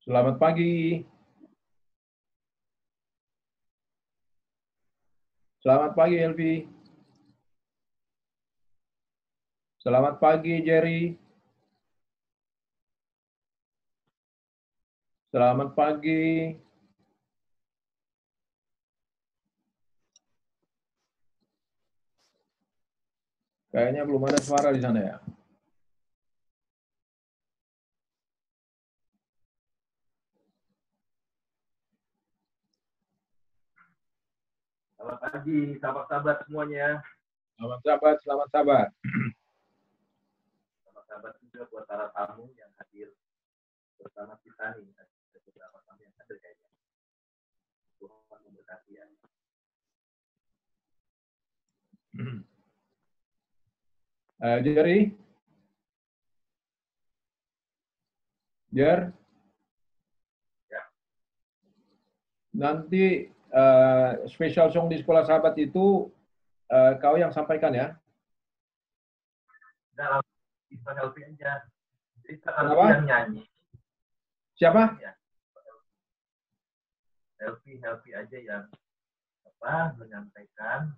Selamat pagi. Selamat pagi, Elvi. Selamat pagi, Jerry. Selamat pagi. Kayaknya belum ada suara di sana ya. Selamat pagi, sahabat-sahabat semuanya. Selamat sahabat, selamat sahabat. Sahabat-sahabat juga buat para tamu yang hadir bersama kita nih. Ada beberapa tamu yang hadir kayaknya. Tuhan memberkati ya. Jerry? Jer? Ya. Nanti special song di sekolah sahabat itu kau yang sampaikan ya? Enggak, langsung kita helping aja. Jadi Kenapa? yang nyanyi. Siapa? Ya. Helpy aja yang menyampaikan.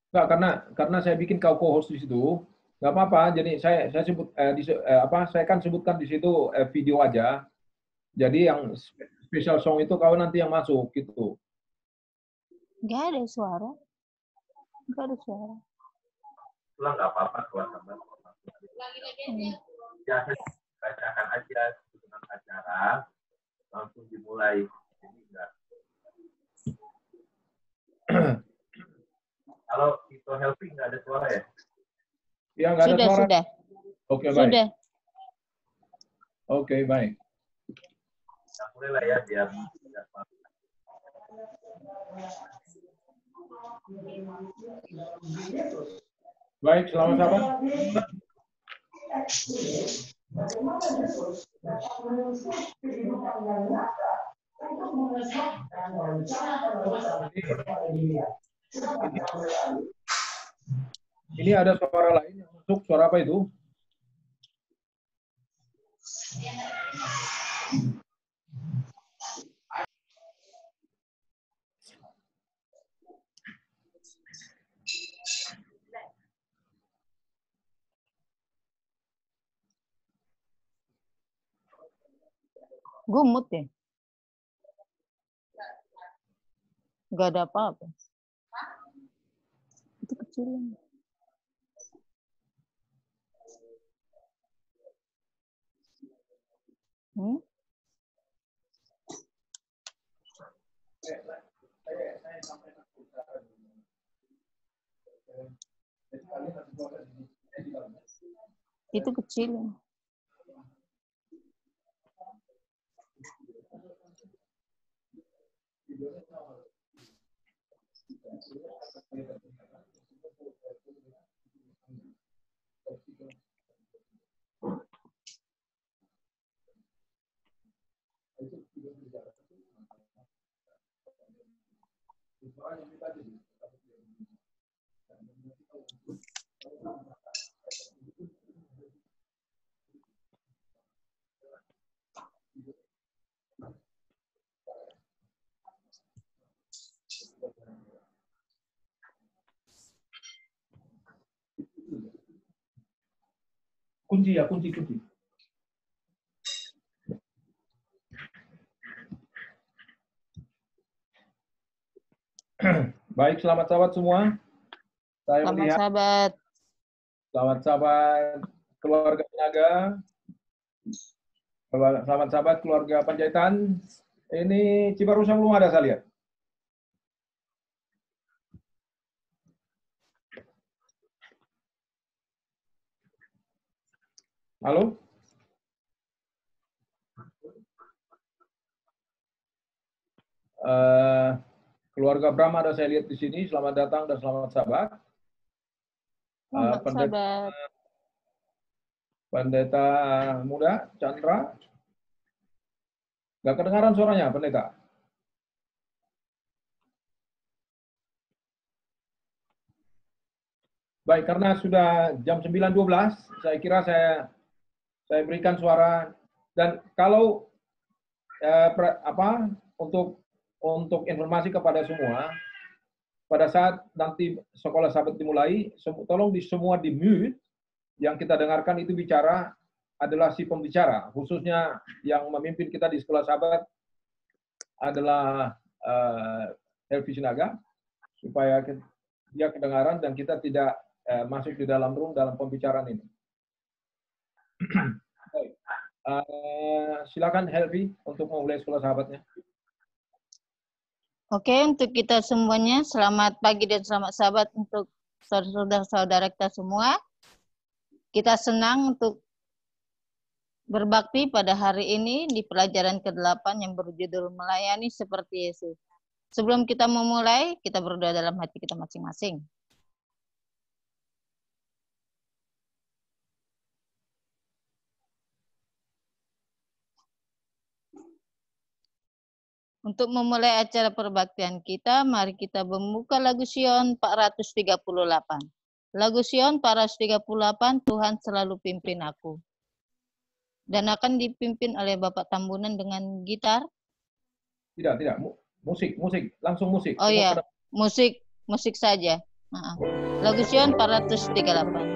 Enggak, karena saya bikin kau co-host di situ, nggak apa-apa. Jadi saya sebut saya kan sebutkan di situ video aja. Jadi yang special song itu kau nanti yang masuk gitu. Nggak ada suara. Nggak ada suara. Pulang nggak apa-apa keluar sama. Ya, saya bacakan aja tentang acara, langsung dimulai. Jadi enggak. Kalau itu helping nggak ada suara ya? Ya, nggak ada suara. Sudah. Oke, baik. Sudah. Oke, baik. Nah, mulailah ya biar tidak Baik, selamat sahabat. Ini ada suara lain yang masuk. Suara apa itu? Gumut ya? Nggak ada apa-apa. Itu kecil. Itu kecil. Kunci ya, kunci. Baik, selamat sahabat semua. Saya Selamat melihat sahabat. selamat sahabat keluarga Naga. Selamat sahabat keluarga Panjaitan. Ini Cibarusah belum ada saya lihat. Halo? Keluarga Bram ada saya lihat di sini. Selamat datang dan selamat sahabat. Sahabat. Pendeta muda, Chandra. Nggak kedengaran suaranya, pendeta. Baik, karena sudah jam 9.12, saya kira saya Saya berikan suara. Dan kalau untuk informasi kepada semua, pada saat nanti sekolah sahabat dimulai, tolong semua di mute. Yang kita dengarkan itu bicara adalah si pembicara, khususnya yang memimpin kita di sekolah sahabat adalah Helvi Sinaga, supaya dia kedengaran dan kita tidak masuk di dalam room dalam pembicaraan ini. Silakan Helvi untuk memulai sekolah sahabatnya. Oke, untuk kita semuanya, selamat pagi dan selamat sahabat untuk saudara-saudara kita semua. Kita senang untuk berbakti pada hari ini di pelajaran ke-8 yang berjudul Melayani Seperti Yesus. Sebelum kita memulai, kita berdoa dalam hati kita masing-masing. Untuk memulai acara perbaktian kita, mari kita membuka lagu Sion 438. Lagu Sion 438, Tuhan selalu pimpin aku. Dan akan dipimpin oleh Bapak Tambunan dengan gitar. Tidak. Musik. Langsung musik. Oh iya, musik saja. Lagu Sion 438.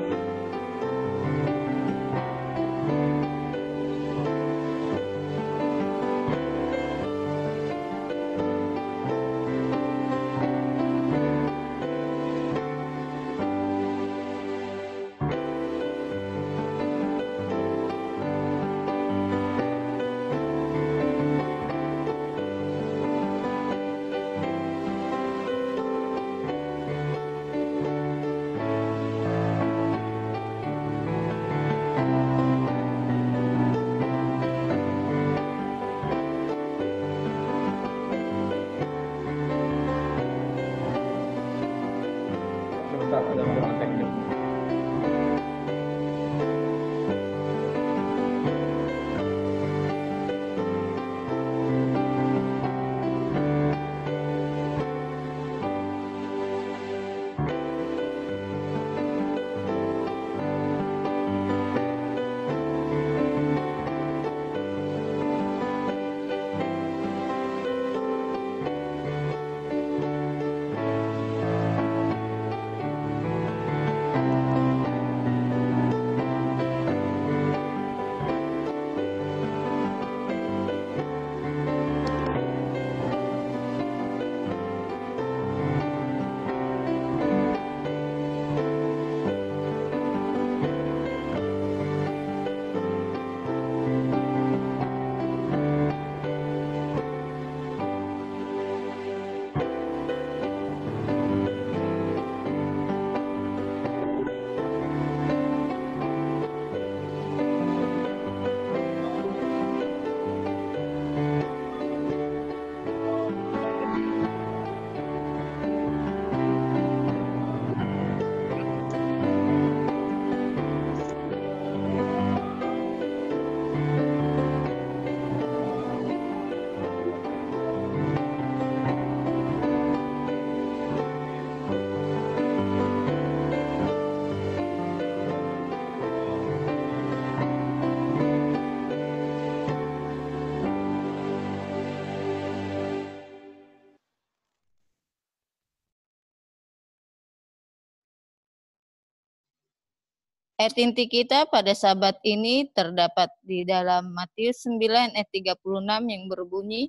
Ayat inti kita pada sabat ini terdapat di dalam Matius 9 ayat 36 yang berbunyi,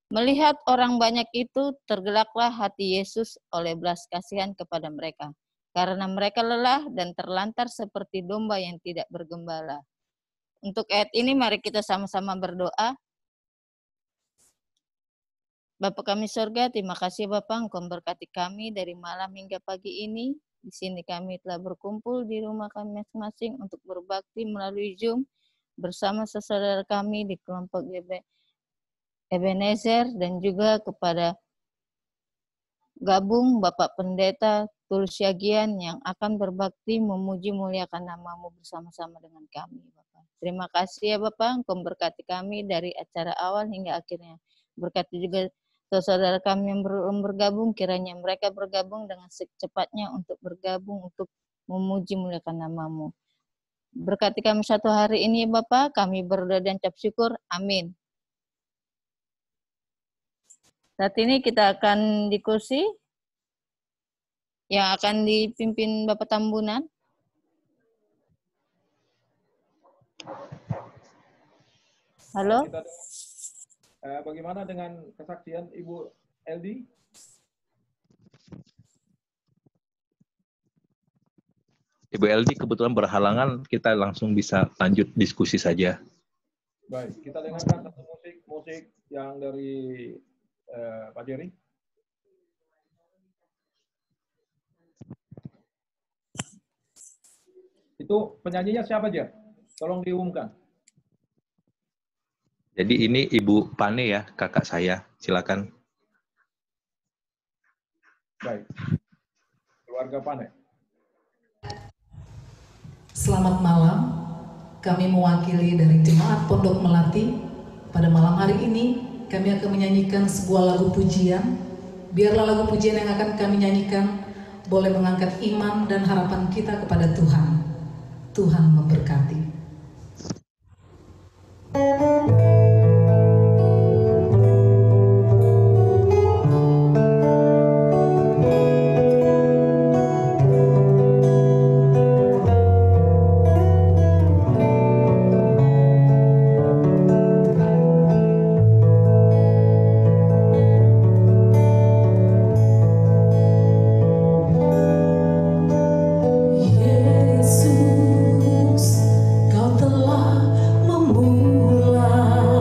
melihat orang banyak itu, tergelaklah hati Yesus oleh belas kasihan kepada mereka, karena mereka lelah dan terlantar seperti domba yang tidak bergembala. Untuk ayat ini mari kita sama-sama berdoa. Bapa kami surga, terima kasih Bapa, Engkau memberkati kami dari malam hingga pagi ini. Di sini kami telah berkumpul di rumah kami masing-masing untuk berbakti melalui Zoom bersama saudara kami di kelompok Ebenezer dan juga kepada gabung Bapak Pendeta Tulus Yagian yang akan berbakti memuji muliakan nama-Mu bersama-sama dengan kami Bapak. Terima kasih ya Bapak, Engkau memberkati kami dari acara awal hingga akhirnya. Berkati juga saudara kami yang belum bergabung, kiranya mereka bergabung dengan secepatnya untuk bergabung untuk memuji muliakan nama-Mu. Berkati kami satu hari ini, Bapa. Kami berdoa dan ucap syukur. Amin. Saat ini kita akan diskusi yang akan dipimpin Bapak Tambunan. Halo? Bagaimana dengan kesaksian Ibu Eldi? Ibu Eldi kebetulan berhalangan, kita langsung bisa lanjut diskusi saja. Baik, kita dengarkan satu musik yang dari Pak Jerry. Itu penyanyinya siapa, Jer? Tolong diumumkan. Jadi ini Ibu Pane ya, kakak saya. Silakan. Baik. Keluarga Pane. Selamat malam. Kami mewakili dari Jemaat Pondok Melati. Pada malam hari ini kami akan menyanyikan sebuah lagu pujian. Biarlah lagu pujian yang akan kami nyanyikan boleh mengangkat iman dan harapan kita kepada Tuhan. Tuhan memberkati. Yesus, Kau telah memulai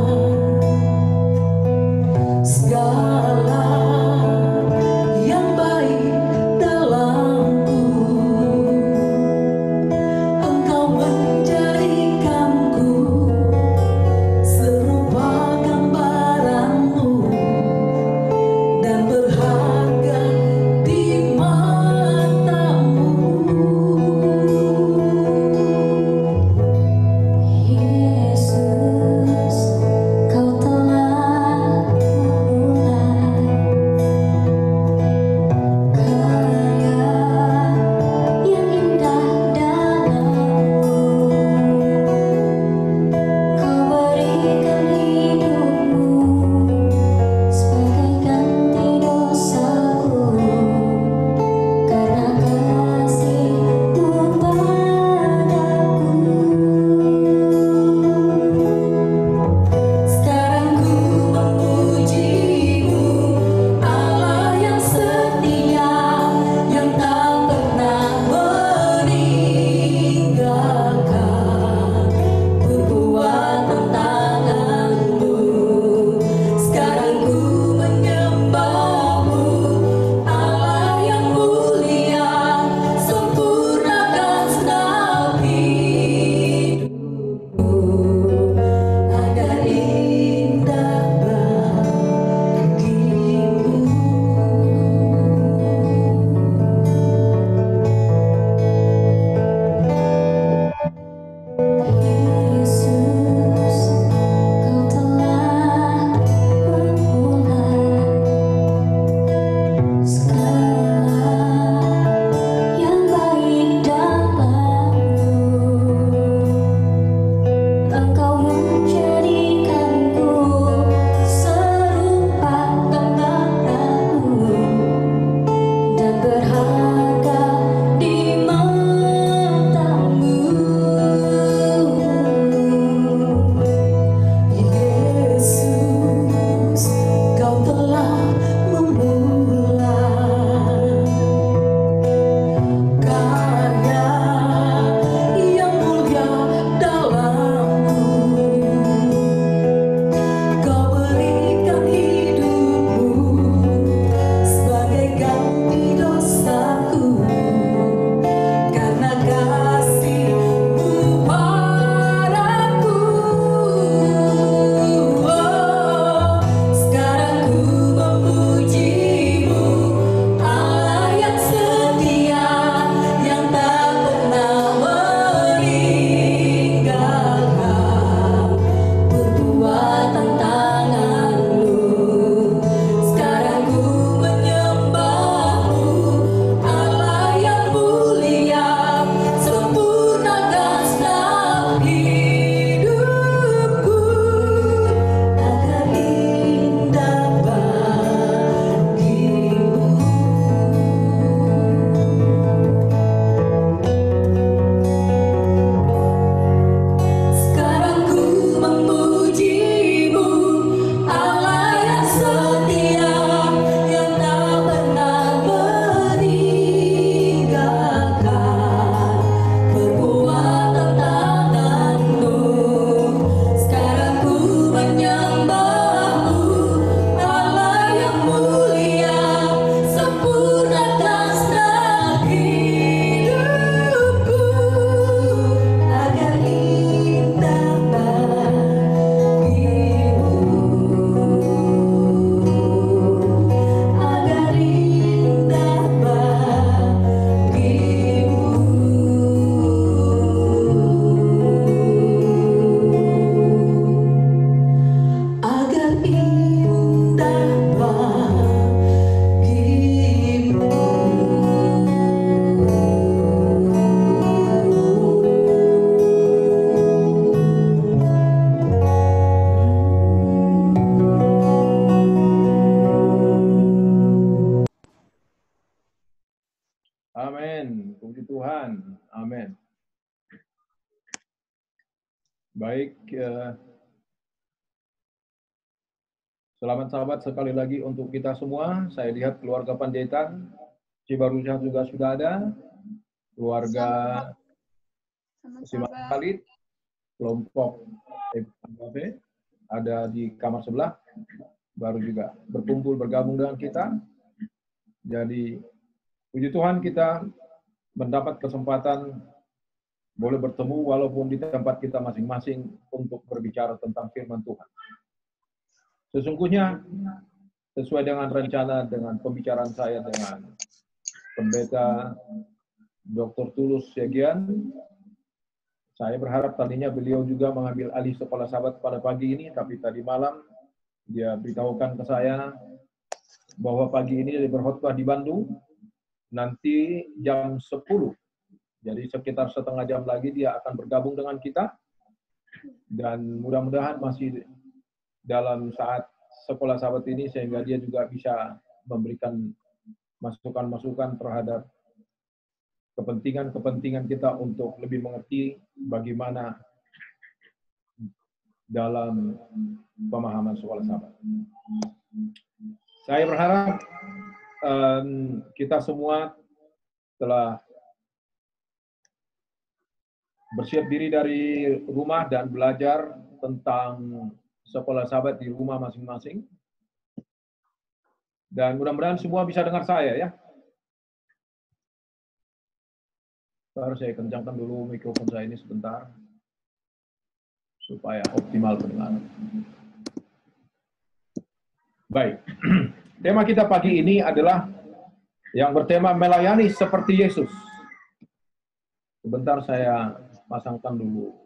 Baik, selamat sahabat sekali lagi untuk kita semua. Saya lihat keluarga Panjaitan, Cibarusah juga sudah ada, keluarga Simak Khalid, kelompok FKP ada di kamar sebelah, baru juga berkumpul bergabung dengan kita. Jadi puji Tuhan kita mendapat kesempatan boleh bertemu walaupun di tempat kita masing-masing untuk berbicara tentang firman Tuhan. Sesungguhnya sesuai dengan rencana dengan pembicaraan saya dengan Pendeta Dr. Tulus Segian, saya berharap tadinya beliau juga mengambil alih sekolah sahabat pada pagi ini, tapi tadi malam dia beritahukan ke saya bahwa pagi ini dia berkhotbah di Bandung, nanti jam 10. Jadi sekitar setengah jam lagi dia akan bergabung dengan kita, dan mudah-mudahan masih dalam saat sekolah sahabat ini sehingga dia juga bisa memberikan masukan-masukan terhadap kepentingan-kepentingan kita untuk lebih mengerti bagaimana dalam pemahaman sekolah sahabat. Saya berharap kita semua telah bersiap diri dari rumah dan belajar tentang sekolah sahabat di rumah masing-masing. Dan mudah-mudahan semua bisa dengar saya ya. Harus saya kencangkan dulu mikrofon saya ini sebentar supaya optimal pendengaran. Baik. Tema kita pagi ini adalah yang bertema melayani seperti Yesus. Sebentar saya pasangkan dulu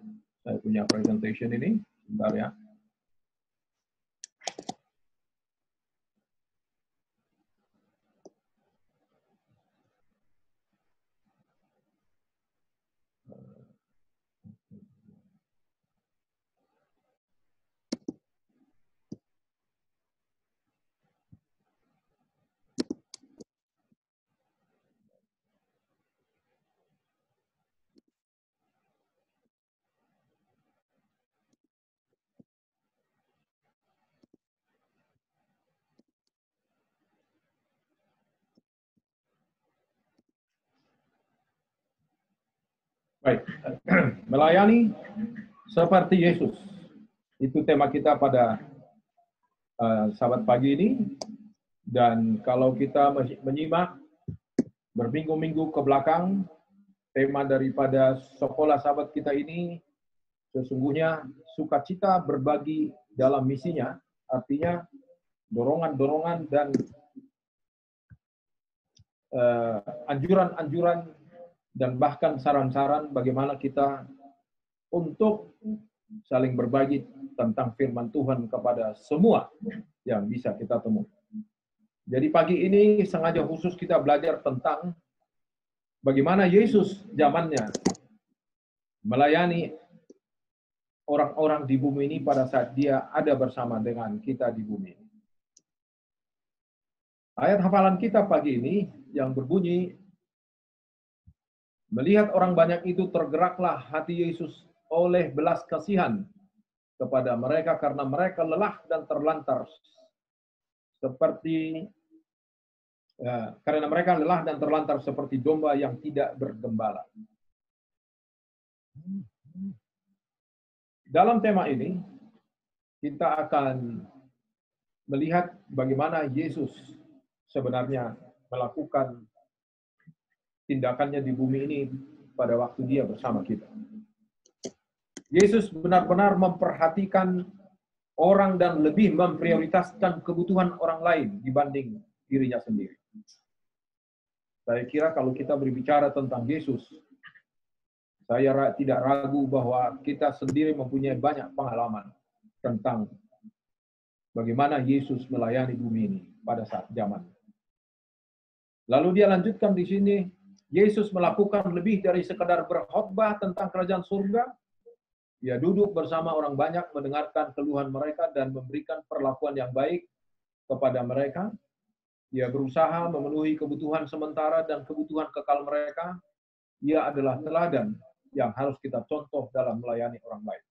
saya punya presentation ini, sebentar ya. Baik, melayani seperti Yesus. Itu tema kita pada sahabat pagi ini. Dan kalau kita menyimak berminggu-minggu ke belakang, tema daripada sekolah sahabat kita ini sesungguhnya sukacita berbagi dalam misinya. Artinya dorongan-dorongan dan anjuran-anjuran dan bahkan saran-saran bagaimana kita untuk saling berbagi tentang firman Tuhan kepada semua yang bisa kita temukan. Jadi pagi ini sengaja khusus kita belajar tentang bagaimana Yesus zamannya melayani orang-orang di bumi ini pada saat dia ada bersama dengan kita di bumi ini. Ayat hafalan kita pagi ini yang berbunyi, melihat orang banyak itu tergeraklah hati Yesus oleh belas kasihan kepada mereka karena mereka lelah dan terlantar seperti domba yang tidak bergembala. Dalam tema ini kita akan melihat bagaimana Yesus sebenarnya melakukan tindakannya di bumi ini pada waktu dia bersama kita. Yesus benar-benar memperhatikan orang dan lebih memprioritaskan kebutuhan orang lain dibanding dirinya sendiri. Saya kira kalau kita berbicara tentang Yesus, saya tidak ragu bahwa kita sendiri mempunyai banyak pengalaman tentang bagaimana Yesus melayani bumi ini pada saat zaman. Lalu dia lanjutkan di sini, Yesus melakukan lebih dari sekadar berkhotbah tentang kerajaan surga. Dia duduk bersama orang banyak, mendengarkan keluhan mereka dan memberikan perlakuan yang baik kepada mereka. Dia berusaha memenuhi kebutuhan sementara dan kebutuhan kekal mereka. Dia adalah teladan yang harus kita contoh dalam melayani orang lain.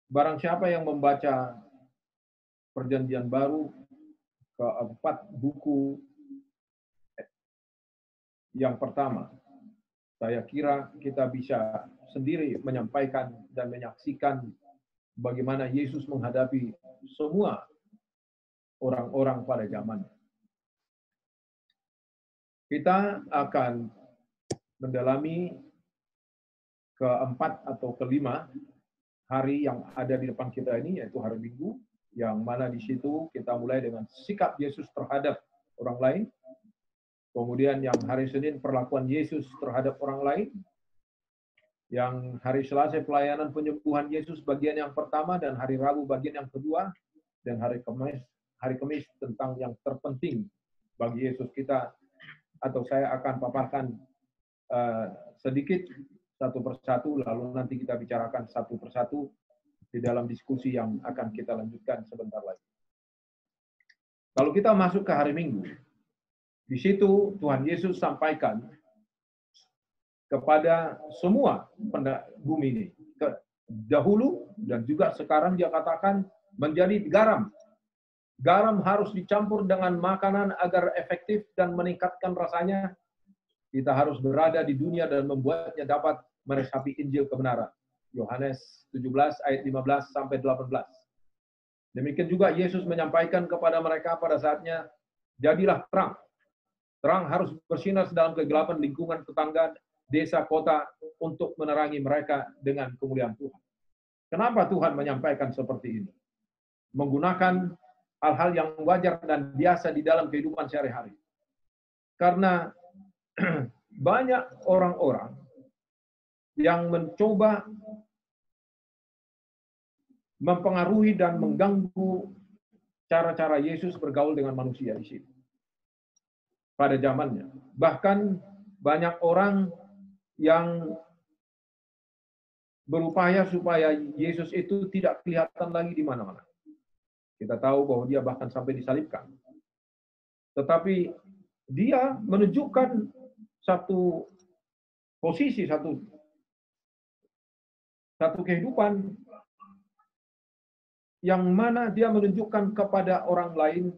barang siapa yang membaca Perjanjian Baru, keempat buku yang pertama, saya kira kita bisa sendiri menyampaikan dan menyaksikan bagaimana Yesus menghadapi semua orang-orang pada zamannya. Kita akan mendalami keempat atau kelima hari yang ada di depan kita ini, yaitu hari Minggu, yang mana di situ kita mulai dengan sikap Yesus terhadap orang lain. Kemudian yang hari Senin perlakuan Yesus terhadap orang lain. Yang hari Selasa pelayanan penyembuhan Yesus bagian yang pertama, dan hari Rabu bagian yang kedua, dan hari Kamis tentang yang terpenting bagi Yesus kita, atau saya akan paparkan sedikit satu persatu, lalu nanti kita bicarakan satu persatu di dalam diskusi yang akan kita lanjutkan sebentar lagi. Kalau kita masuk ke hari Minggu, di situ Tuhan Yesus sampaikan kepada semua bumi ini. Dahulu dan juga sekarang dia katakan menjadi garam. Garam harus dicampur dengan makanan agar efektif dan meningkatkan rasanya. Kita harus berada di dunia dan membuatnya dapat meresapi Injil kebenaran. Yohanes 17 ayat 15 sampai 18. Demikian juga Yesus menyampaikan kepada mereka pada saatnya, jadilah terang. Terang harus bersinar dalam kegelapan lingkungan tetangga, desa, kota, untuk menerangi mereka dengan kemuliaan Tuhan. Kenapa Tuhan menyampaikan seperti ini? Menggunakan hal-hal yang wajar dan biasa di dalam kehidupan sehari-hari. Karena banyak orang-orang yang mencoba mempengaruhi dan mengganggu cara-cara Yesus bergaul dengan manusia di sini. Pada zamannya. Bahkan banyak orang yang berupaya supaya Yesus itu tidak kelihatan lagi di mana-mana. Kita tahu bahwa dia bahkan sampai disalibkan. Tetapi dia menunjukkan satu posisi, satu kehidupan yang mana dia menunjukkan kepada orang lain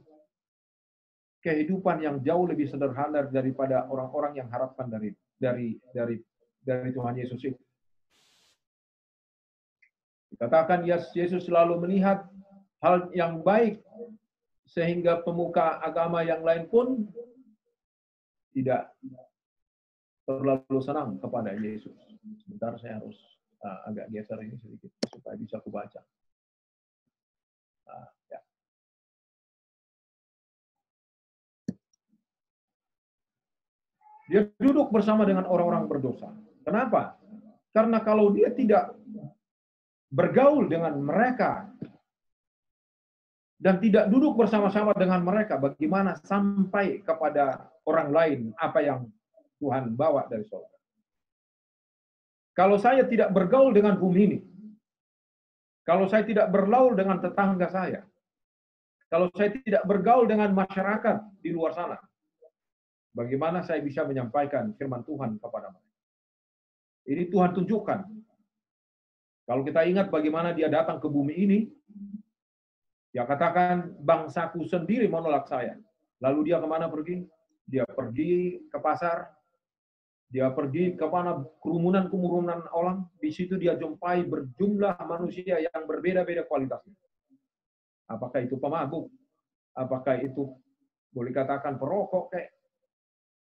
kehidupan yang jauh lebih sederhana daripada orang-orang yang harapkan dari Tuhan Yesus itu. Dikatakan Yesus selalu melihat hal yang baik sehingga pemuka agama yang lain pun tidak terlalu senang kepada Yesus. Sebentar, saya harus agak geser ini sedikit supaya bisa kubaca. Ya. Dia duduk bersama dengan orang-orang berdosa. Kenapa? Karena kalau dia tidak bergaul dengan mereka dan tidak duduk bersama-sama dengan mereka, bagaimana sampai kepada orang lain apa yang Tuhan bawa dari surga? Kalau saya tidak bergaul dengan bumi ini, kalau saya tidak bergaul dengan tetangga saya, kalau saya tidak bergaul dengan masyarakat di luar sana, bagaimana saya bisa menyampaikan firman Tuhan kepada mereka? Ini Tuhan tunjukkan. Kalau kita ingat bagaimana dia datang ke bumi ini, dia katakan, bangsaku sendiri menolak saya. Lalu dia kemana pergi? Dia pergi ke pasar, dia pergi ke mana kerumunan-kerumunan orang. Di situ dia jumpai berjumlah manusia yang berbeda-beda kualitasnya. Apakah itu pemabuk? Apakah itu boleh katakan perokok kayak?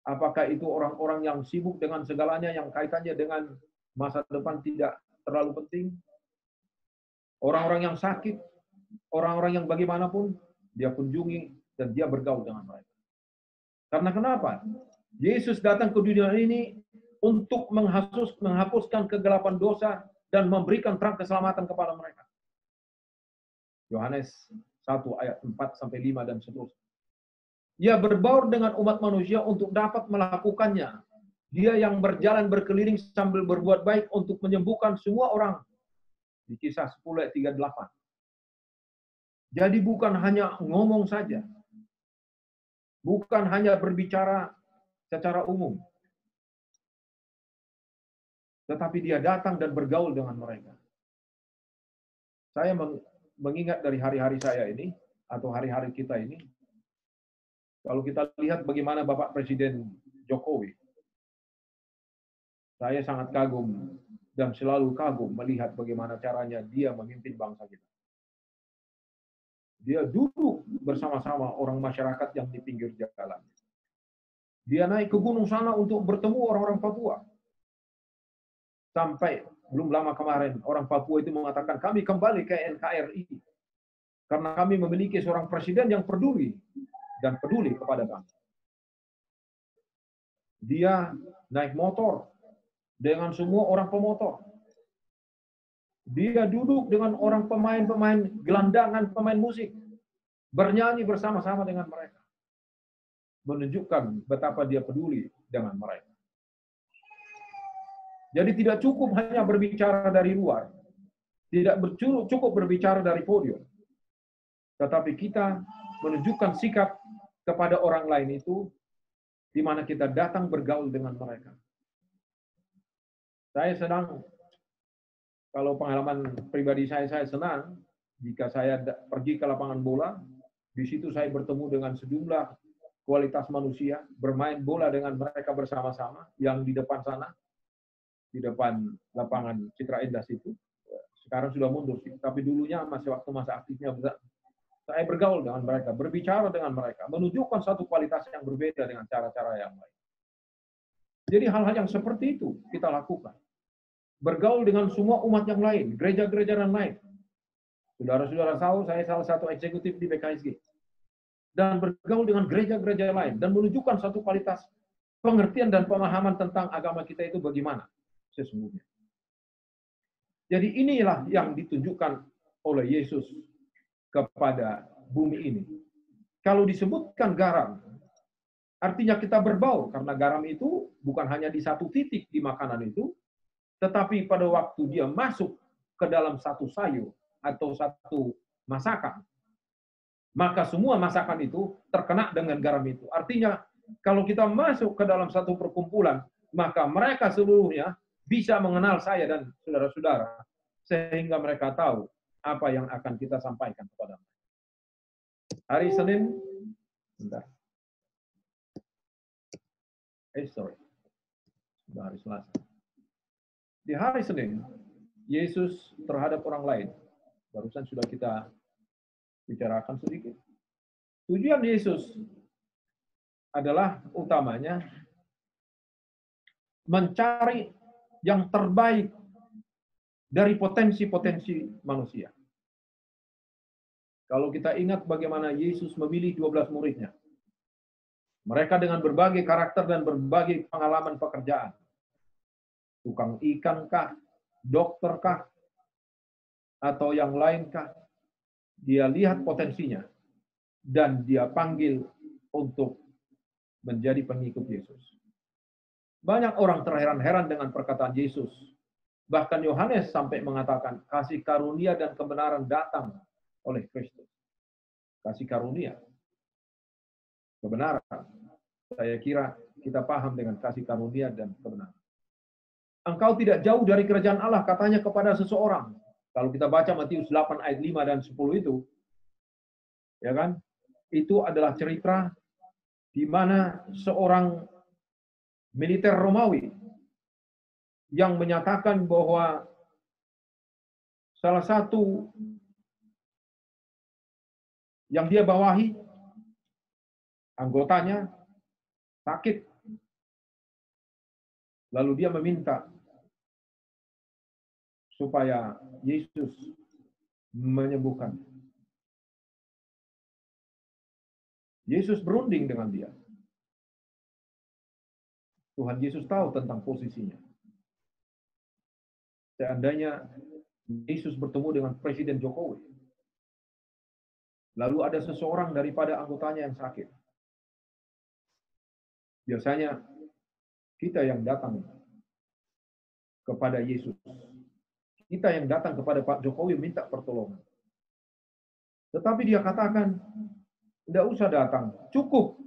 Apakah itu orang-orang yang sibuk dengan segalanya yang kaitannya dengan masa depan tidak terlalu penting? Orang-orang yang sakit, orang-orang yang bagaimanapun, dia kunjungi dan dia bergaul dengan mereka. Karena kenapa? Yesus datang ke dunia ini untuk menghapuskan kegelapan dosa dan memberikan terang keselamatan kepada mereka. Yohanes 1 ayat 4-5 dan seterusnya. Ia berbaur dengan umat manusia untuk dapat melakukannya. Dia yang berjalan berkeliling sambil berbuat baik untuk menyembuhkan semua orang. Di Kisah 10 ayat 38. Jadi bukan hanya ngomong saja. Bukan hanya berbicara secara umum. Tetapi dia datang dan bergaul dengan mereka. Saya mengingat dari hari-hari saya ini, atau hari-hari kita ini, kalau kita lihat bagaimana Bapak Presiden Jokowi, saya sangat kagum dan selalu kagum melihat bagaimana caranya dia memimpin bangsa kita. Dia duduk bersama-sama orang masyarakat yang di pinggir jalan. Dia naik ke gunung sana untuk bertemu orang-orang Papua. Sampai belum lama kemarin, orang Papua itu mengatakan, kami kembali ke NKRI. Karena kami memiliki seorang presiden yang peduli dan peduli kepada kami. Dia naik motor dengan semua orang pemotor. Dia duduk dengan orang pemain-pemain gelandangan, pemain musik. Bernyanyi bersama-sama dengan mereka. Menunjukkan betapa dia peduli dengan mereka. Jadi tidak cukup hanya berbicara dari luar. Tidak cukup berbicara dari podium. Tetapi kita menunjukkan sikap kepada orang lain itu, di mana kita datang bergaul dengan mereka. Saya senang, kalau pengalaman pribadi saya senang, jika saya pergi ke lapangan bola, di situ saya bertemu dengan sejumlah kualitas manusia, bermain bola dengan mereka bersama-sama, yang di depan sana, di depan lapangan Citra Indah situ. Sekarang sudah mundur sih, tapi dulunya masih waktu masa aktifnya saya bergaul dengan mereka, berbicara dengan mereka, menunjukkan satu kualitas yang berbeda dengan cara-cara yang lain. Jadi hal-hal yang seperti itu kita lakukan. Bergaul dengan semua umat yang lain, gereja-gereja yang lain. Saudara-saudara tahu, saya salah satu eksekutif di BKSG. Dan bergaul dengan gereja-gereja lain, dan menunjukkan satu kualitas pengertian dan pemahaman tentang agama kita itu bagaimana sesungguhnya. Jadi inilah yang ditunjukkan oleh Yesus kepada bumi ini. Kalau disebutkan garam, artinya kita berbau, karena garam itu bukan hanya di satu titik di makanan itu, tetapi pada waktu dia masuk ke dalam satu sayur atau satu masakan, maka semua masakan itu terkena dengan garam itu. Artinya, kalau kita masuk ke dalam satu perkumpulan, maka mereka seluruhnya bisa mengenal saya dan saudara-saudara, sehingga mereka tahu apa yang akan kita sampaikan kepada mereka. Hari Senin, sudah hari Selasa. Di hari Senin, Yesus terhadap orang lain, barusan sudah kita bicarakan sedikit. Tujuan Yesus adalah utamanya mencari yang terbaik dari potensi-potensi manusia. Kalau kita ingat bagaimana Yesus memilih 12 muridnya. Mereka dengan berbagai karakter dan berbagai pengalaman pekerjaan. Tukang ikan kah? Dokter kah? Atau yang lain kah? Dia lihat potensinya. Dan dia panggil untuk menjadi pengikut Yesus. Banyak orang terheran-heran dengan perkataan Yesus. Bahkan Yohanes sampai mengatakan, kasih karunia dan kebenaran datang oleh Kristus. Kasih karunia, kebenaran. Saya kira kita paham dengan kasih karunia dan kebenaran. Engkau tidak jauh dari kerajaan Allah, katanya kepada seseorang. Kalau kita baca Matius 8 ayat 5 dan 10 itu, ya kan? Itu adalah cerita di mana seorang militer Romawi yang menyatakan bahwa salah satu yang dia bawahi, anggotanya sakit. Lalu dia meminta supaya Yesus menyembuhkan. Yesus berunding dengan dia. Tuhan Yesus tahu tentang posisinya. Seandainya Yesus bertemu dengan Presiden Jokowi, lalu ada seseorang daripada anggotanya yang sakit. Biasanya kita yang datang kepada Yesus. Kita yang datang kepada Pak Jokowi minta pertolongan. Tetapi dia katakan, tidak usah datang, cukup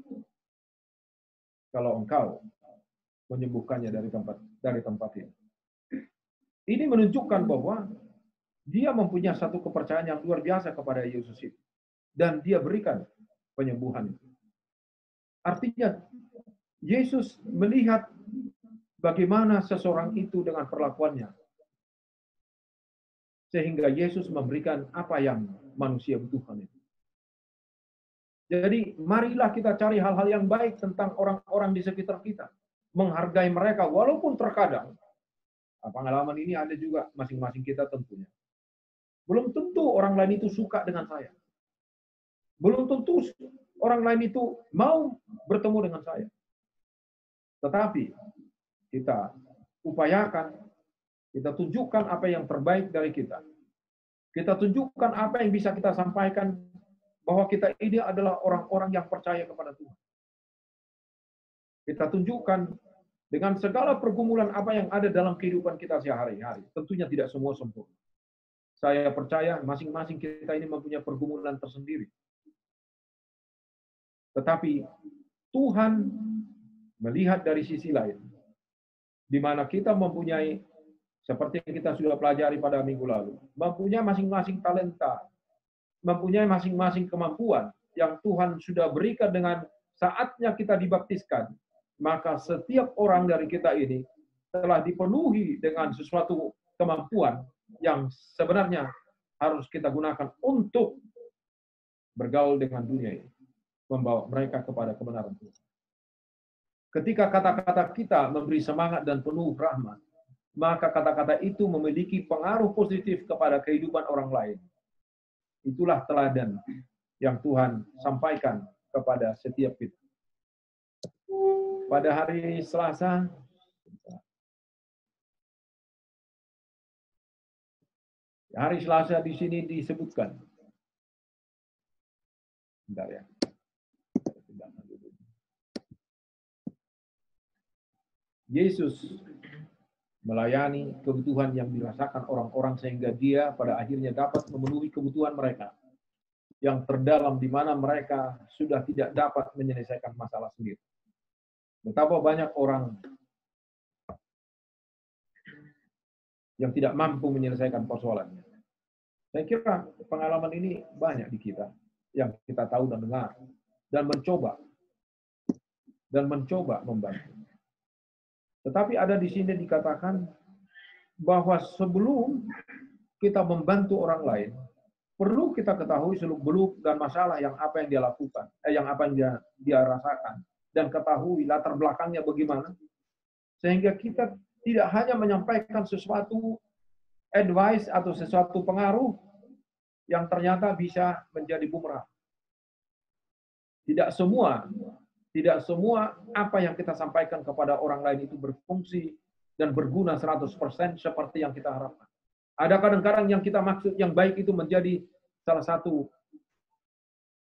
kalau engkau menyembuhkannya dari tempat ini. Ini menunjukkan bahwa dia mempunyai satu kepercayaan yang luar biasa kepada Yesus itu. Dan dia berikan penyembuhan itu. Artinya, Yesus melihat bagaimana seseorang itu dengan perlakuannya. Sehingga Yesus memberikan apa yang manusia butuhkan itu. Jadi, marilah kita cari hal-hal yang baik tentang orang-orang di sekitar kita. Menghargai mereka, walaupun terkadang, pengalaman ini ada juga masing-masing kita tentunya. Belum tentu orang lain itu suka dengan saya. Belum tentu orang lain itu mau bertemu dengan saya. Tetapi kita upayakan, kita tunjukkan apa yang terbaik dari kita. Kita tunjukkan apa yang bisa kita sampaikan, bahwa kita ini adalah orang-orang yang percaya kepada Tuhan. Kita tunjukkan dengan segala pergumulan apa yang ada dalam kehidupan kita sehari-hari. Tentunya tidak semua sempurna. Saya percaya masing-masing kita ini mempunyai pergumulan tersendiri. Tetapi Tuhan melihat dari sisi lain, di mana kita mempunyai, seperti yang kita sudah pelajari pada minggu lalu, mempunyai masing-masing talenta, mempunyai masing-masing kemampuan yang Tuhan sudah berikan dengan saatnya kita dibaptiskan. Maka setiap orang dari kita ini telah dipenuhi dengan sesuatu kemampuan yang sebenarnya harus kita gunakan untuk bergaul dengan dunia ini, membawa mereka kepada kebenaran Tuhan. Ketika kata-kata kita memberi semangat dan penuh rahmat, maka kata-kata itu memiliki pengaruh positif kepada kehidupan orang lain. Itulah teladan yang Tuhan sampaikan kepada setiap kita. Pada hari Selasa, di sini disebutkan. Bentar ya. Yesus melayani kebutuhan yang dirasakan orang-orang sehingga dia pada akhirnya dapat memenuhi kebutuhan mereka yang terdalam di mana mereka sudah tidak dapat menyelesaikan masalah sendiri. Betapa banyak orang yang tidak mampu menyelesaikan persoalannya. Saya kira pengalaman ini banyak di kita yang kita tahu dan dengar dan mencoba membantu. Tetapi ada di sini dikatakan bahwa sebelum kita membantu orang lain, perlu kita ketahui seluk-beluk dan masalah yang apa yang dia lakukan, yang apa yang dia rasakan, dan ketahui latar belakangnya bagaimana, sehingga kita tidak hanya menyampaikan sesuatu advice atau sesuatu pengaruh yang ternyata bisa menjadi bumerang. Tidak semua apa yang kita sampaikan kepada orang lain itu berfungsi dan berguna 100% seperti yang kita harapkan. Ada kadang-kadang yang kita maksud yang baik itu menjadi salah satu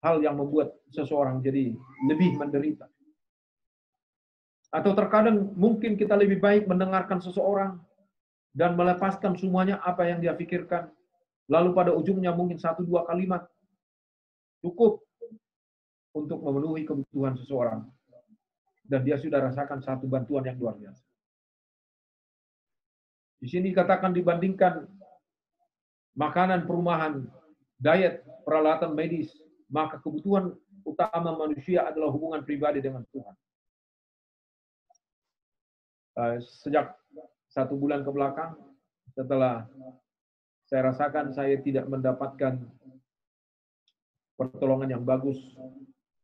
hal yang membuat seseorang jadi lebih menderita. Atau terkadang mungkin kita lebih baik mendengarkan seseorang dan melepaskan semuanya apa yang dia pikirkan. Lalu pada ujungnya mungkin 1-2 kalimat cukup untuk memenuhi kebutuhan seseorang. Dan dia sudah rasakan satu bantuan yang luar biasa. Di sini katakan dibandingkan makanan perumahan, diet, peralatan medis, maka kebutuhan utama manusia adalah hubungan pribadi dengan Tuhan. Sejak 1 bulan ke belakang, setelah saya rasakan saya tidak mendapatkan pertolongan yang bagus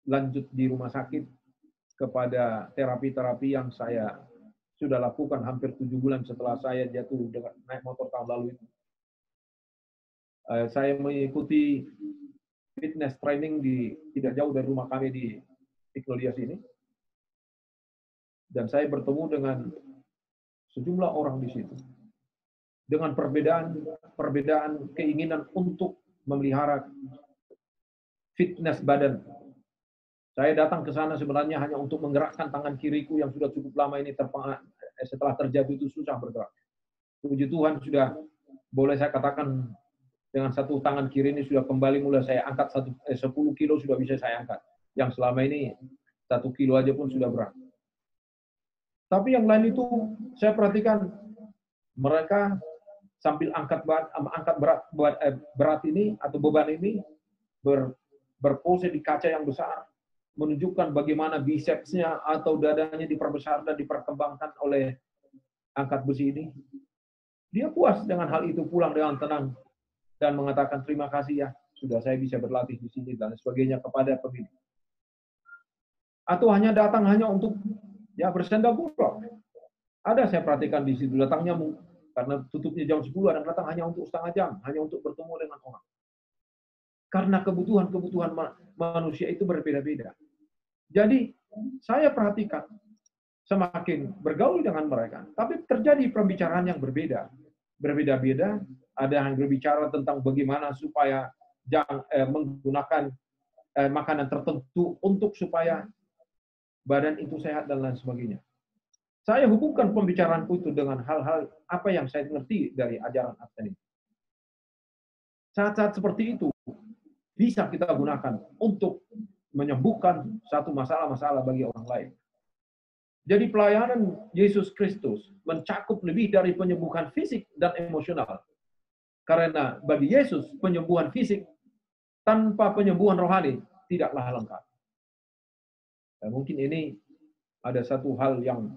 lanjut di rumah sakit kepada terapi-terapi yang saya sudah lakukan hampir 7 bulan setelah saya jatuh dengan naik motor tahun lalu itu. Saya mengikuti fitness training di tidak jauh dari rumah kami di Iqlias ini. Dan saya bertemu dengan sejumlah orang di situ. Dengan perbedaan keinginan untuk memelihara fitness badan. Saya datang ke sana sebenarnya hanya untuk menggerakkan tangan kiriku yang sudah cukup lama ini setelah terjatuh itu susah bergerak. Puji Tuhan sudah boleh saya katakan dengan satu tangan kiri ini sudah kembali mulai saya angkat 10 kilo sudah bisa saya angkat. Yang selama ini 1 kilo aja pun sudah berat. Tapi yang lain itu saya perhatikan mereka sambil angkat berat ini atau beban ini berpose di kaca yang besar, menunjukkan bagaimana bisepsnya atau dadanya diperbesar dan diperkembangkan oleh angkat besi ini. Dia puas dengan hal itu, pulang dengan tenang dan mengatakan terima kasih ya, sudah saya bisa berlatih di sini dan sebagainya kepada pemilik. Atau hanya datang hanya untuk ya bersenda gurau. Ada saya perhatikan di situ datangnya karena tutupnya jam 10, dan datang hanya untuk setengah jam, hanya untuk bertemu dengan orang. Karena kebutuhan manusia itu berbeda-beda. Jadi saya perhatikan semakin bergaul dengan mereka, tapi terjadi pembicaraan yang berbeda-beda. Ada yang berbicara tentang bagaimana supaya menggunakan makanan tertentu untuk supaya badan itu sehat dan lain sebagainya. Saya hubungkan pembicaraanku itu dengan hal-hal apa yang saya mengerti dari ajaran abstain. Saat-saat seperti itu bisa kita gunakan untuk menyembuhkan satu masalah-masalah bagi orang lain. Jadi pelayanan Yesus Kristus mencakup lebih dari penyembuhan fisik dan emosional. Karena bagi Yesus penyembuhan fisik tanpa penyembuhan rohani tidaklah lengkap. Dan mungkin ini ada satu hal yang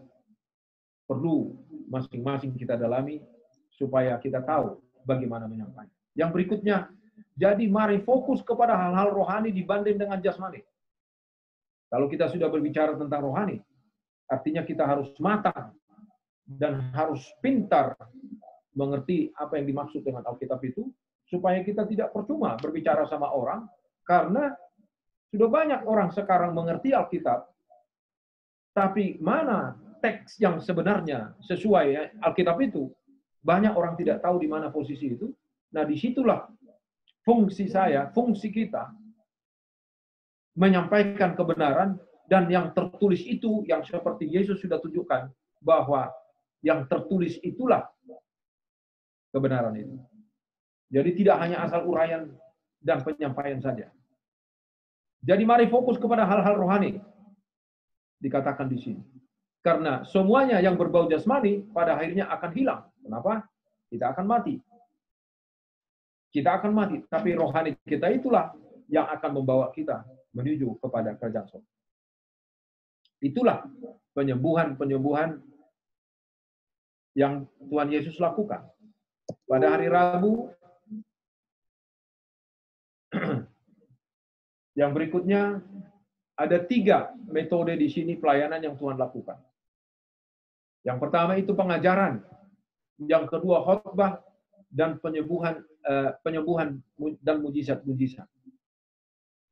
perlu masing-masing kita dalami supaya kita tahu bagaimana menyampaikan. Yang berikutnya, jadi mari fokus kepada hal-hal rohani dibanding dengan jasmani. Kalau kita sudah berbicara tentang rohani, artinya kita harus matang dan harus pintar mengerti apa yang dimaksud dengan Alkitab itu, supaya kita tidak percuma berbicara sama orang, karena sudah banyak orang sekarang mengerti Alkitab, tapi mana teks yang sebenarnya sesuai Alkitab itu, banyak orang tidak tahu di mana posisi itu. Nah, disitulah fungsi kita, menyampaikan kebenaran, dan yang tertulis itu, yang seperti Yesus sudah tunjukkan, bahwa yang tertulis itulah kebenaran itu. Jadi tidak hanya asal uraian dan penyampaian saja. Jadi mari fokus kepada hal-hal rohani, dikatakan di sini. Karena semuanya yang berbau jasmani pada akhirnya akan hilang. Kenapa? Kita akan mati. Kita akan mati, tapi rohani kita itulah yang akan membawa kita menuju kepada kerajaan surga. Itulah penyembuhan yang Tuhan Yesus lakukan. Pada hari Rabu, yang berikutnya, ada 3 metode di sini pelayanan yang Tuhan lakukan. Yang pertama itu pengajaran, yang kedua khotbah, dan penyembuhan dan mujizat-mujizat.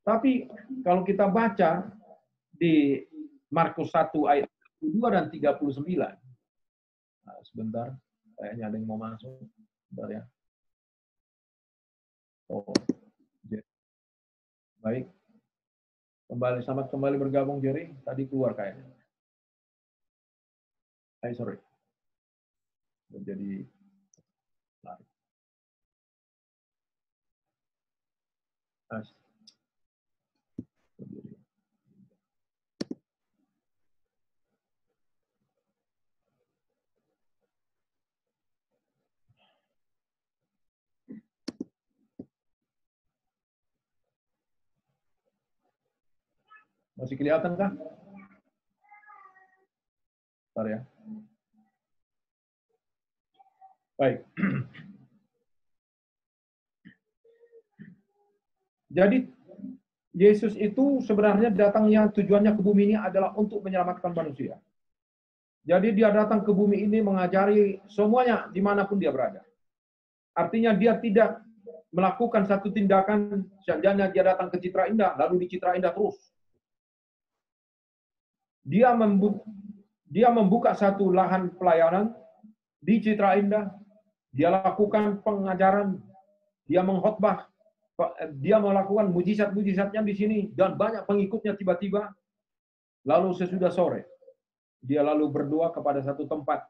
Tapi kalau kita baca di Markus 1 ayat 2 dan 39. Nah, sebentar, kayaknya ada yang mau masuk. Bentar ya. Oh, baik. Selamat kembali bergabung, Jerry. Tadi keluar kayaknya. Sorry. Jadi lari. Masih kelihatan kah? Bentar ya. Baik. Jadi Yesus itu sebenarnya datangnya tujuannya ke bumi ini adalah untuk menyelamatkan manusia. Jadi dia datang ke bumi ini mengajari semuanya dimanapun dia berada. Artinya dia tidak melakukan satu tindakan, seandainya dia datang ke Citra Indah, lalu di Citra Indah terus. Dia membuka satu lahan pelayanan di Citra Indah. Dia lakukan pengajaran, dia mengkhotbah, dia melakukan mujizat-mujizatnya di sini, dan banyak pengikutnya tiba-tiba. Lalu sesudah sore, dia lalu berdoa kepada satu tempat.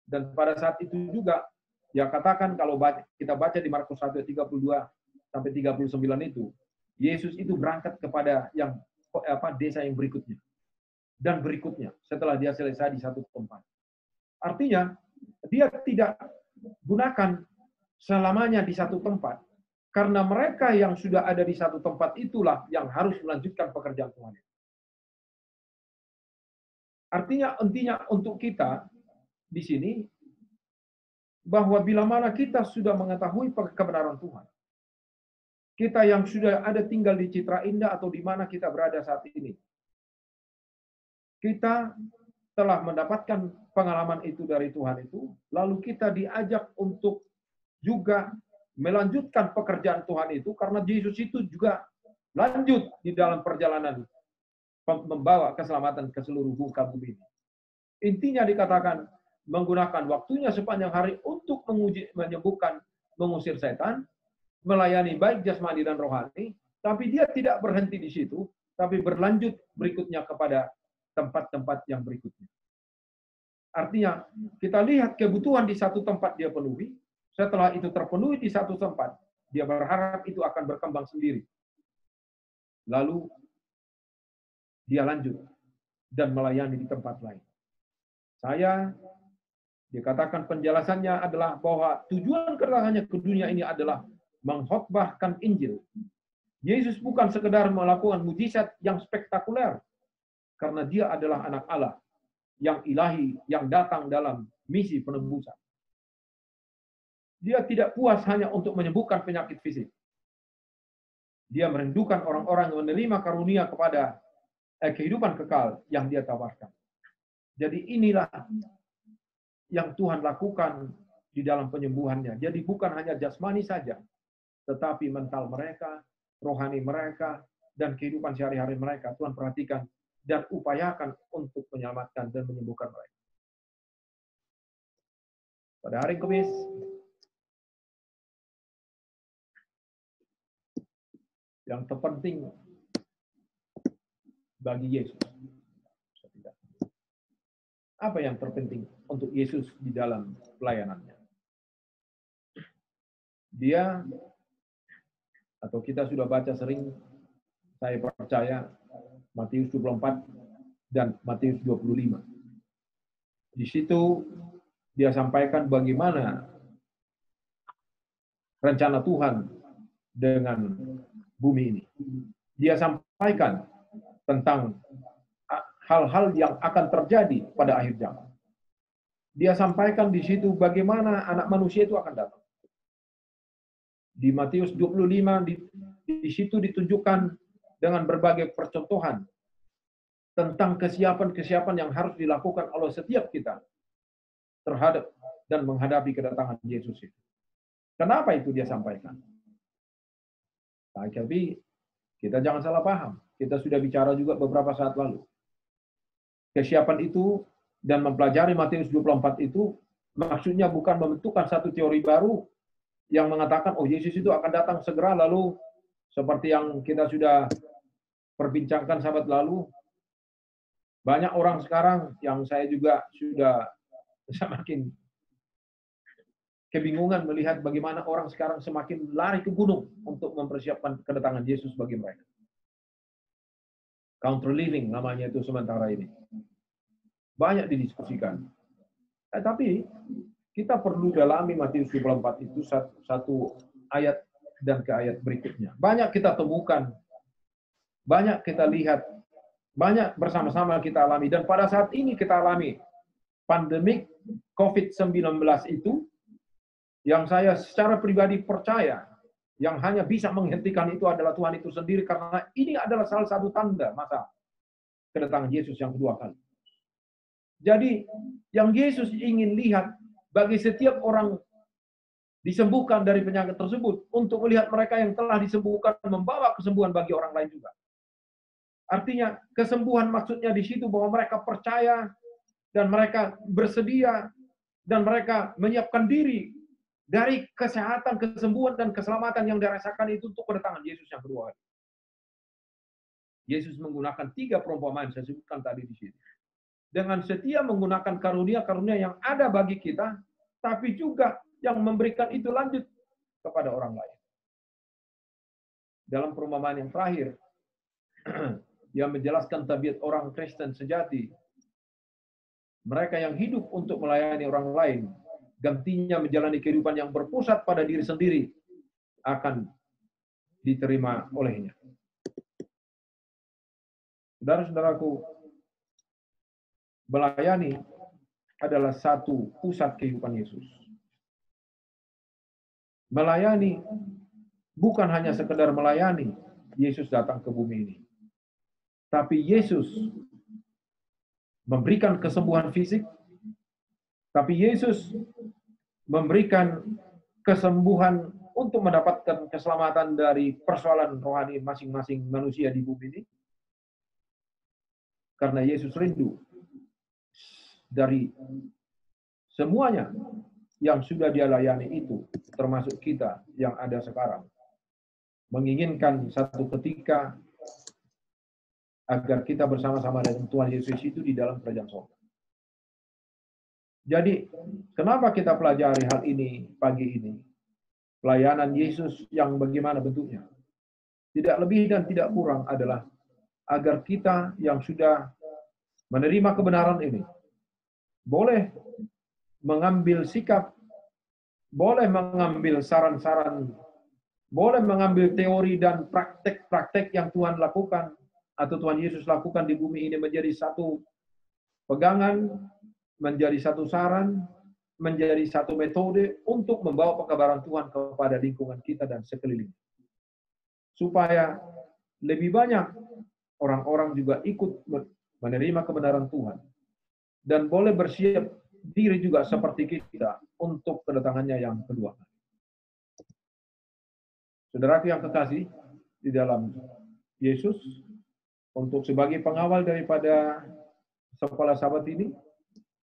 Dan pada saat itu juga, dia katakan kalau kita baca di Markus 1:32 sampai 39 itu, Yesus itu berangkat kepada desa yang berikutnya. Dan berikutnya, setelah dia selesai di satu tempat. Artinya, dia tidak gunakan selamanya di satu tempat. Karena mereka yang sudah ada di satu tempat itulah yang harus melanjutkan pekerjaan Tuhan. Artinya intinya untuk kita di sini, bahwa bila mana kita sudah mengetahui kebenaran Tuhan, kita yang sudah ada tinggal di Citra Indah atau di mana kita berada saat ini, kita telah mendapatkan pengalaman itu dari Tuhan itu, lalu kita diajak untuk juga melanjutkan pekerjaan Tuhan itu, karena Yesus itu juga lanjut di dalam perjalanan membawa keselamatan ke seluruh muka bumi ini. Intinya dikatakan menggunakan waktunya sepanjang hari untuk menyembuhkan, mengusir setan, melayani baik jasmani dan rohani, tapi dia tidak berhenti di situ, tapi berlanjut berikutnya kepada tempat-tempat yang berikutnya. Artinya, kita lihat kebutuhan di satu tempat dia penuhi, setelah itu terpenuhi di satu tempat, dia berharap itu akan berkembang sendiri. Lalu, dia lanjut dan melayani di tempat lain. Saya dikatakan penjelasannya adalah bahwa tujuan kedatangannya ke dunia ini adalah mengkhotbahkan Injil. Yesus bukan sekedar melakukan mujizat yang spektakuler, karena dia adalah anak Allah yang ilahi yang datang dalam misi penebusan. Dia tidak puas hanya untuk menyembuhkan penyakit fisik. Dia merindukan orang-orang yang menerima karunia kepada kehidupan kekal yang dia tawarkan. Jadi inilah yang Tuhan lakukan di dalam penyembuhannya. Jadi bukan hanya jasmani saja, tetapi mental mereka, rohani mereka, dan kehidupan sehari-hari mereka. Tuhan perhatikan dan upayakan untuk menyelamatkan dan menyembuhkan mereka. Pada hari Kamis, yang terpenting bagi Yesus. Apa yang terpenting untuk Yesus di dalam pelayanannya? Dia, atau kita sudah baca sering, saya percaya, Matius 24 dan Matius 25. Di situ dia sampaikan bagaimana rencana Tuhan dengan bumi ini. Dia sampaikan tentang hal-hal yang akan terjadi pada akhir zaman. Dia sampaikan di situ bagaimana anak manusia itu akan datang. Di Matius 25, di situ ditunjukkan dengan berbagai percontohan tentang kesiapan-kesiapan yang harus dilakukan oleh setiap kita terhadap dan menghadapi kedatangan Yesus itu. Kenapa itu dia sampaikan? Tapi kita jangan salah paham. Kita sudah bicara juga beberapa saat lalu. Kesiapan itu dan mempelajari Matius 24 itu maksudnya bukan membentukkan satu teori baru yang mengatakan, oh Yesus itu akan datang segera, lalu seperti yang kita sudah perbincangkan sahabat lalu, banyak orang sekarang yang saya juga sudah semakin kebingungan melihat bagaimana orang sekarang semakin lari ke gunung untuk mempersiapkan kedatangan Yesus bagi mereka. Country living namanya itu sementara ini. Banyak didiskusikan. Tapi kita perlu dalami Matius 24 itu satu ayat dan ke ayat berikutnya. Banyak kita temukan, banyak kita lihat, banyak bersama-sama kita alami. Dan pada saat ini kita alami pandemik COVID-19 itu, yang saya secara pribadi percaya, yang hanya bisa menghentikan itu adalah Tuhan itu sendiri, karena ini adalah salah satu tanda masa kedatangan Yesus yang kedua kali. Jadi, yang Yesus ingin lihat bagi setiap orang disembuhkan dari penyakit tersebut, untuk melihat mereka yang telah disembuhkan membawa kesembuhan bagi orang lain juga. Artinya, kesembuhan maksudnya di situ bahwa mereka percaya dan mereka bersedia dan mereka menyiapkan diri dari kesehatan, kesembuhan, dan keselamatan yang dirasakan itu untuk kedatangan Yesus yang kedua. Yesus menggunakan 3 perumpamaan saya sebutkan tadi di sini. Dengan setia menggunakan karunia-karunia yang ada bagi kita, tapi juga yang memberikan itu lanjut kepada orang lain. Dalam perumpamaan yang terakhir, yang menjelaskan tabiat orang Kristen sejati, mereka yang hidup untuk melayani orang lain, gantinya menjalani kehidupan yang berpusat pada diri sendiri akan diterima olehnya. Saudara-saudaraku, melayani adalah satu pusat kehidupan Yesus. Melayani bukan hanya sekedar melayani, Yesus datang ke bumi ini. Tapi Yesus memberikan kesembuhan fisik, tapi Yesus memberikan kesembuhan untuk mendapatkan keselamatan dari persoalan rohani masing-masing manusia di bumi ini. Karena Yesus rindu dari semuanya yang sudah Dia layani itu, termasuk kita yang ada sekarang. Menginginkan satu ketika agar kita bersama-sama dengan Tuhan Yesus itu di dalam kerajaan surga. Jadi, kenapa kita pelajari hal ini pagi ini? Pelayanan Yesus yang bagaimana bentuknya? Tidak lebih dan tidak kurang adalah agar kita yang sudah menerima kebenaran ini boleh mengambil sikap, boleh mengambil saran-saran, boleh mengambil teori dan praktek-praktek yang Tuhan lakukan atau Tuhan Yesus lakukan di bumi ini menjadi satu pegangan, menjadi satu saran, menjadi satu metode untuk membawa pekabaran Tuhan kepada lingkungan kita dan sekeliling. Supaya lebih banyak orang-orang juga ikut menerima kebenaran Tuhan. Dan boleh bersiap diri juga seperti kita untuk kedatangannya yang kedua. Saudaraku yang kekasih di dalam Yesus, untuk sebagai pengawal daripada sekolah sahabat ini,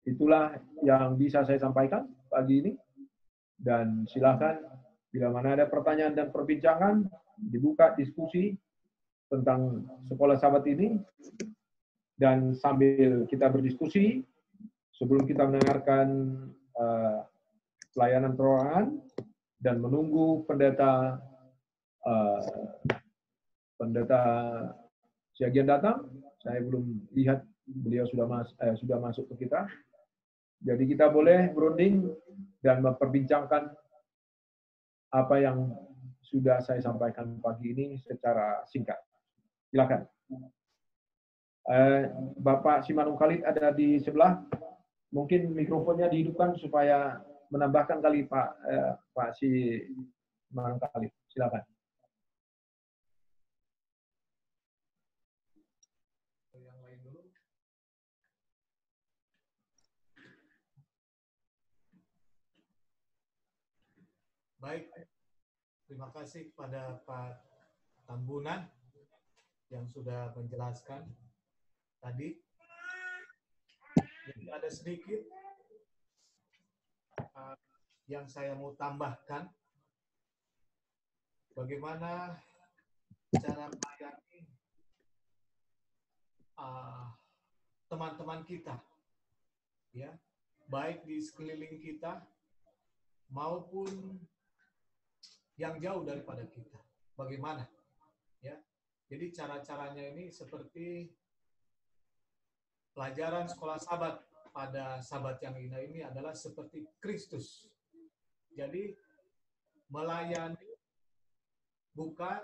itulah yang bisa saya sampaikan pagi ini. Dan silakan bila mana ada pertanyaan dan perbincangan, dibuka diskusi tentang sekolah sahabat ini. Dan sambil kita berdiskusi, sebelum kita mendengarkan pelayanan perorangan dan menunggu pendeta Siagian datang, saya belum lihat beliau sudah masuk ke kita. Jadi kita boleh berunding dan memperbincangkan apa yang sudah saya sampaikan pagi ini secara singkat. Silakan. Bapak Simanung Khalid ada di sebelah. Mungkin mikrofonnya dihidupkan supaya menambahkan kali Pak Simanung Khalid. Silakan. Yang lain dulu. Baik, terima kasih kepada Pak Tambunan yang sudah menjelaskan tadi. Jadi ada sedikit yang saya mau tambahkan. Bagaimana cara melayani teman-teman kita, ya, baik di sekeliling kita maupun yang jauh daripada kita. Bagaimana? Ya, jadi cara-caranya ini seperti pelajaran sekolah sahabat pada sahabat yang indah ini adalah seperti Kristus. Jadi melayani bukan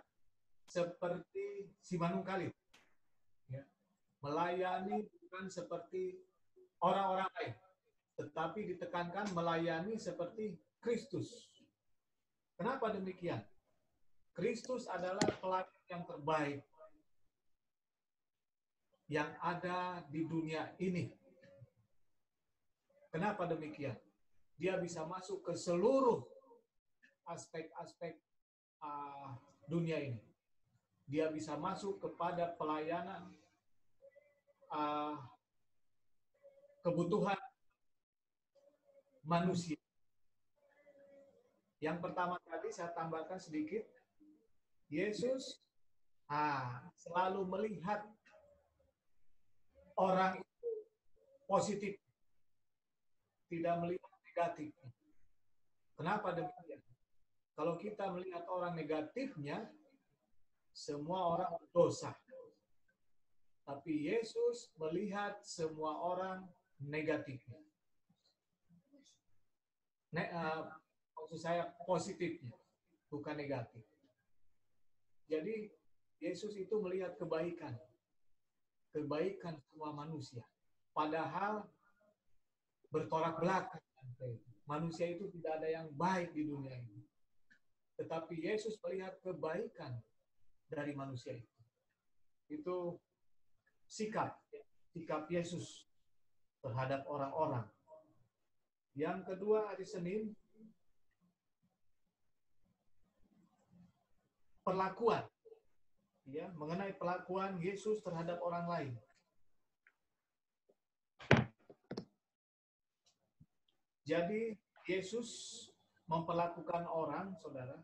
seperti Simanung Khalid. Ya. Melayani bukan seperti orang-orang lain, tetapi ditekankan melayani seperti Kristus. Kenapa demikian? Kristus adalah pelayan yang terbaik yang ada di dunia ini. Kenapa demikian? Dia bisa masuk ke seluruh aspek-aspek dunia ini. Dia bisa masuk kepada pelayanan kebutuhan manusia. Yang pertama tadi saya tambahkan sedikit, Yesus selalu melihat orang itu positif, tidak melihat negatif. Kenapa demikian? Kalau kita melihat orang negatifnya, semua orang berdosa. Tapi Yesus melihat semua orang negatifnya. Maksud saya positifnya, bukan negatif. Jadi Yesus itu melihat kebaikan semua manusia. Padahal bertolak belakang. Manusia itu tidak ada yang baik di dunia ini. Tetapi Yesus melihat kebaikan dari manusia itu. Itu sikap Yesus terhadap orang-orang. Yang kedua, hari Senin, perlakuan. Ya, mengenai perlakuan Yesus terhadap orang lain. Jadi Yesus memperlakukan orang, saudara,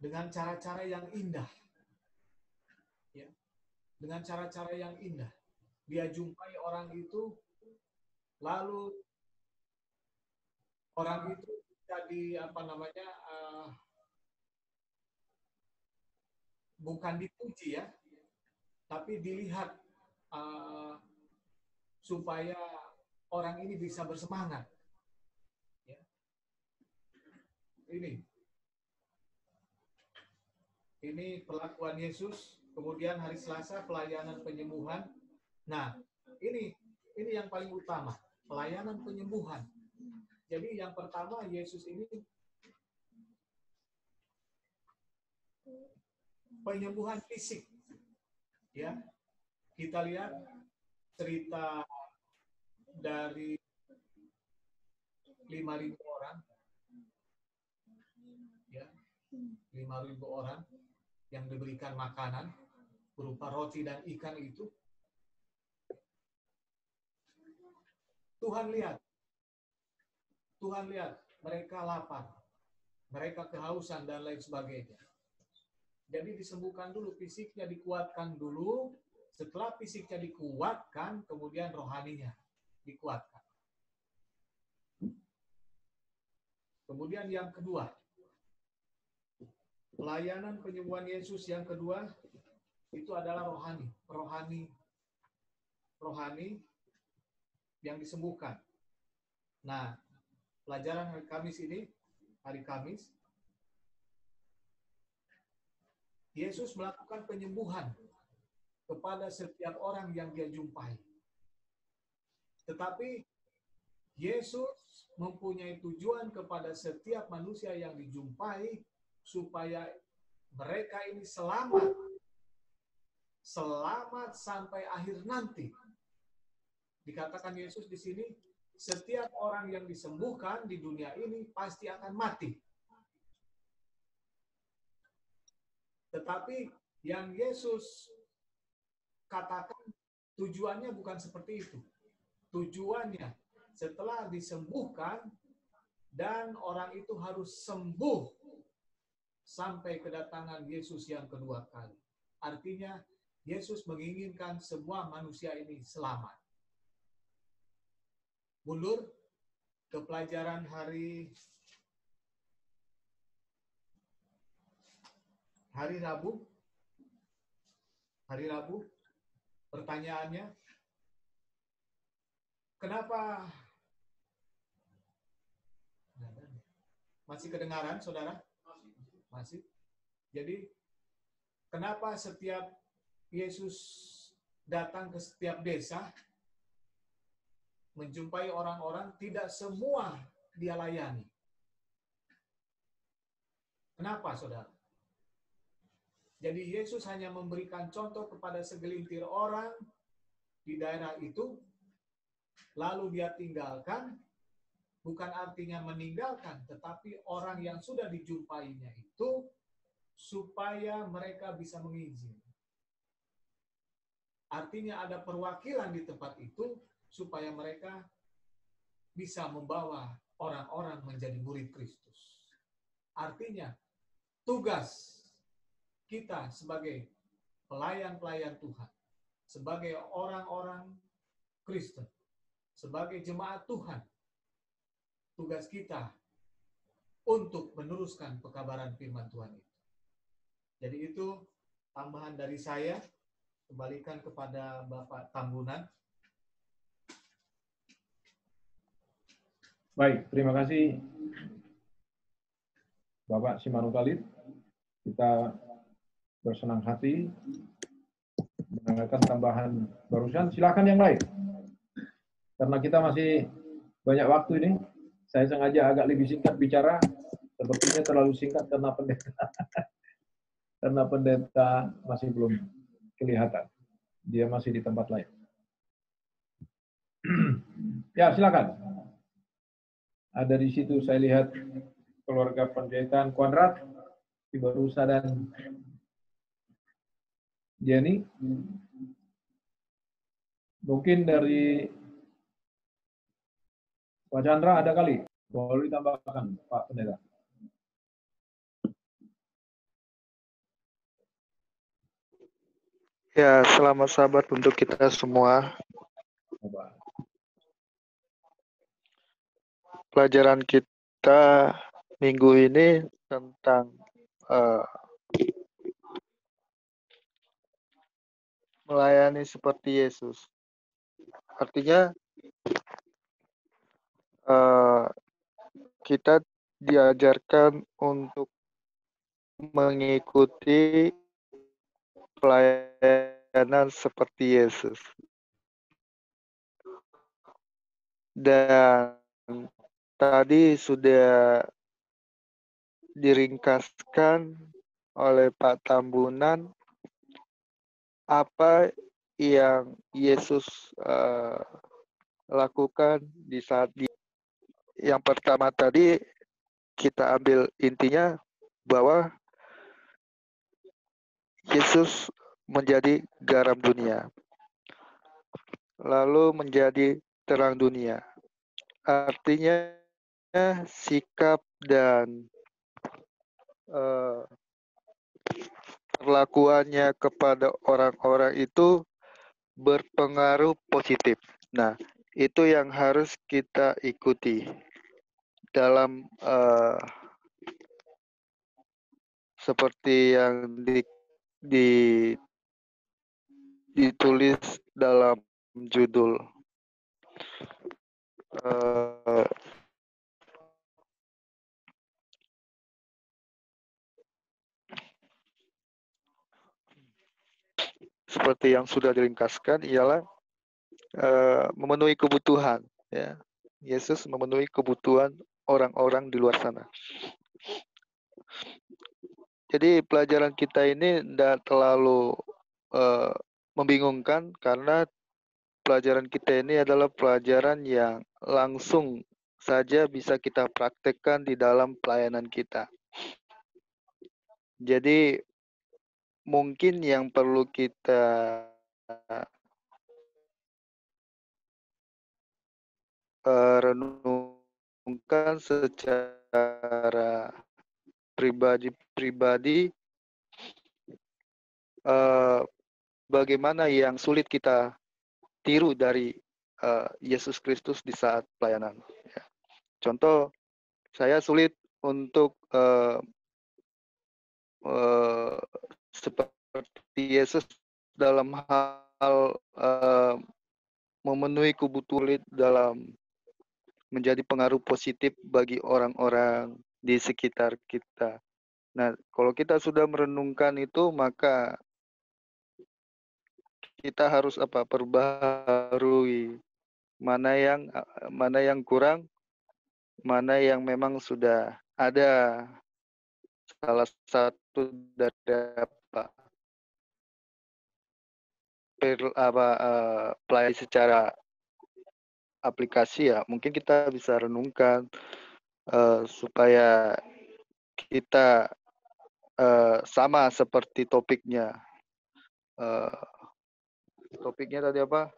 dengan cara-cara yang indah. Ya, dengan cara-cara yang indah. Dia jumpai orang itu, lalu orang itu jadi bukan dipuji ya, tapi dilihat supaya orang ini bisa bersemangat. Ya. Ini perlakuan Yesus. Kemudian hari Selasa pelayanan penyembuhan. Nah, ini yang paling utama, pelayanan penyembuhan. Jadi yang pertama, Yesus ini penyembuhan fisik. Ya. Kita lihat cerita dari 5.000 orang. Ya. 5.000 orang yang diberikan makanan berupa roti dan ikan itu. Tuhan lihat mereka lapar, mereka kehausan dan lain sebagainya. Jadi disembuhkan dulu, fisiknya dikuatkan dulu. Setelah fisiknya dikuatkan, kemudian rohaninya dikuatkan. Kemudian yang kedua, pelayanan penyembuhan Yesus yang kedua itu adalah rohani yang disembuhkan. Nah, pelajaran hari Kamis ini, hari Kamis, Yesus melakukan penyembuhan kepada setiap orang yang dia jumpai. Tetapi Yesus mempunyai tujuan kepada setiap manusia yang dijumpai supaya mereka ini selamat sampai akhir nanti. Dikatakan Yesus di sini, setiap orang yang disembuhkan di dunia ini pasti akan mati. Tetapi yang Yesus katakan tujuannya bukan seperti itu. Tujuannya setelah disembuhkan dan orang itu harus sembuh sampai kedatangan Yesus yang kedua kali. Artinya Yesus menginginkan semua manusia ini selamat. Mundur ke pelajaran hari Rabu. Hari Rabu, pertanyaannya, kenapa? Masih kedengaran, saudara? Masih. Jadi, kenapa setiap Yesus datang ke setiap desa, menjumpai orang-orang, tidak semua dia layani? Kenapa, saudara? Jadi Yesus hanya memberikan contoh kepada segelintir orang di daerah itu, lalu dia tinggalkan, bukan artinya meninggalkan, tetapi orang yang sudah dijumpainya itu, supaya mereka bisa mengizinkan. Artinya ada perwakilan di tempat itu, supaya mereka bisa membawa orang-orang menjadi murid Kristus. Artinya, tugas kita sebagai pelayan-pelayan Tuhan, sebagai orang-orang Kristen, sebagai jemaat Tuhan, tugas kita untuk meneruskan pekabaran firman Tuhan itu. Jadi itu tambahan dari saya kembalikan kepada Bapak Tambunan. Baik, terima kasih Bapak Simanus Khalid. Kita bersenang hati mendengarkan tambahan barusan. Silakan yang lain. Karena kita masih banyak waktu ini, saya sengaja agak lebih singkat bicara. Sepertinya terlalu singkat karena pendeta masih belum kelihatan. Dia masih di tempat lain. Ya, silakan. Ada di situ saya lihat keluarga penderitaan Konrad, Ibu Rusa dan Jenny. Mungkin dari Pak Chandra ada kali. Boleh ditambahkan, Pak Pendeta. Ya, selamat sahabat untuk kita semua. Pelajaran kita minggu ini tentang melayani seperti Yesus. Artinya kita diajarkan untuk mengikuti pelayanan seperti Yesus. Dan tadi sudah diringkaskan oleh Pak Tambunan apa yang Yesus lakukan di saat yang pertama tadi kita ambil intinya bahwa Yesus menjadi garam dunia, lalu menjadi terang dunia. Artinya sikap dan perlakuannya kepada orang-orang itu berpengaruh positif. Nah, itu yang harus kita ikuti dalam seperti yang ditulis dalam judul. Seperti yang sudah diringkaskan ialah memenuhi kebutuhan, ya. Yesus memenuhi kebutuhan orang-orang di luar sana. Jadi pelajaran kita ini tidak terlalu membingungkan karena pelajaran kita ini adalah pelajaran yang langsung saja bisa kita praktekkan di dalam pelayanan kita. Jadi mungkin yang perlu kita renungkan secara pribadi bagaimana yang sulit kita tiru dari Yesus Kristus di saat pelayanan. Ya. Contoh, saya sulit untuk seperti Yesus dalam hal memenuhi kebutuhan dalam menjadi pengaruh positif bagi orang-orang di sekitar kita. Nah, kalau kita sudah merenungkan itu, maka kita harus perbaharui mana yang kurang, mana yang memang sudah ada. Salah satu dari pelayanan secara aplikasi, ya mungkin kita bisa renungkan supaya kita sama seperti topiknya. Topiknya tadi apa?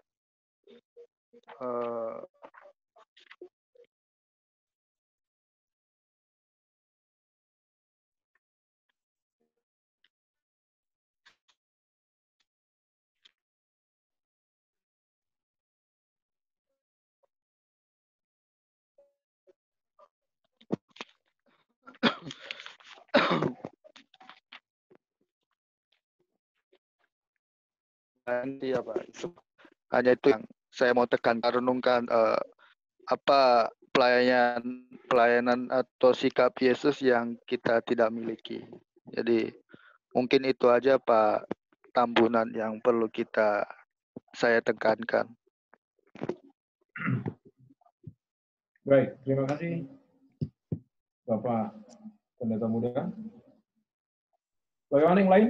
Iya Pak. Hanya itu yang saya mau tekankan, renungkan apa pelayanan atau sikap Yesus yang kita tidak miliki. Jadi mungkin itu aja Pak Tambunan yang perlu saya tekankan. Baik, terima kasih Bapak Pendeta Muda. Bagaimana yang lain?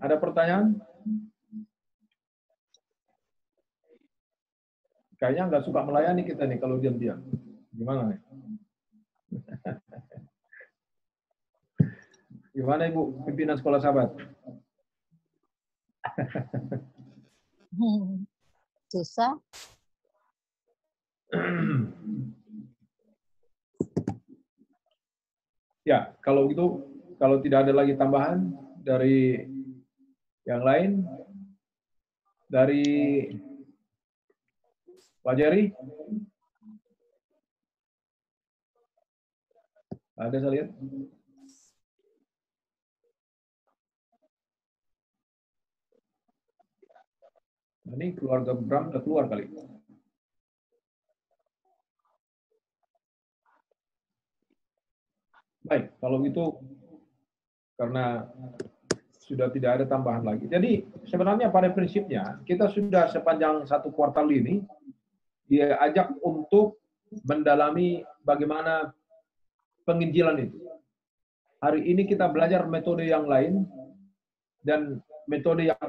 Ada pertanyaan? Kayaknya nggak suka melayani kita nih kalau diam-diam. Gimana nih? Gimana Ibu, pimpinan sekolah sahabat? Susah. Ya, kalau gitu, kalau tidak ada lagi tambahan dari yang lain, dari Pak Jerry, ada saya lihat. Ini keluarga Bram udah keluar kali. Baik, kalau gitu karena sudah tidak ada tambahan lagi. Jadi sebenarnya pada prinsipnya kita sudah sepanjang satu kuartal ini dia ajak untuk mendalami bagaimana penginjilan itu. Hari ini kita belajar metode yang lain dan metode yang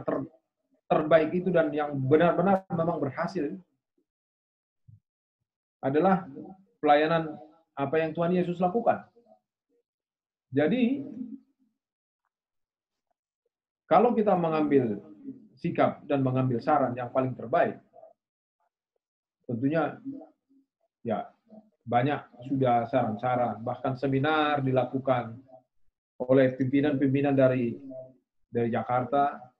terbaik itu dan yang benar-benar memang berhasil adalah pelayanan apa yang Tuhan Yesus lakukan. Jadi kalau kita mengambil sikap dan mengambil saran yang paling terbaik, tentunya ya banyak sudah saran-saran, bahkan seminar dilakukan oleh pimpinan-pimpinan dari Jakarta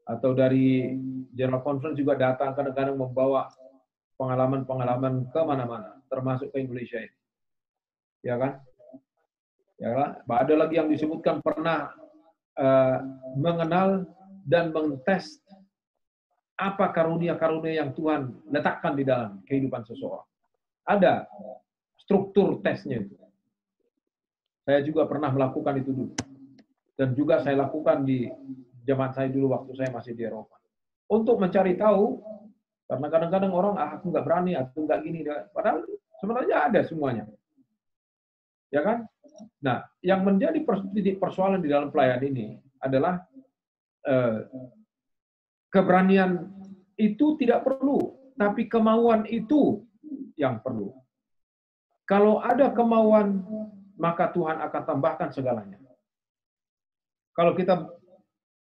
atau dari General Conference juga datang kadang-kadang membawa pengalaman-pengalaman kemana-mana, termasuk ke Indonesia ini, ya kan? Ya kan? Ada lagi yang disebutkan pernah mengenal dan mengtes apa karunia-karunia yang Tuhan letakkan di dalam kehidupan seseorang. Ada struktur tesnya itu. Saya juga pernah melakukan itu dulu. Dan juga saya lakukan di jemaat saya dulu waktu saya masih di Eropa. Untuk mencari tahu, karena kadang-kadang orang, aku nggak berani, aku nggak gini. Padahal sebenarnya ada semuanya. Ya kan? Nah, yang menjadi persoalan di dalam pelayanan ini adalah keberanian itu tidak perlu, tapi kemauan itu yang perlu. Kalau ada kemauan, maka Tuhan akan tambahkan segalanya. Kalau kita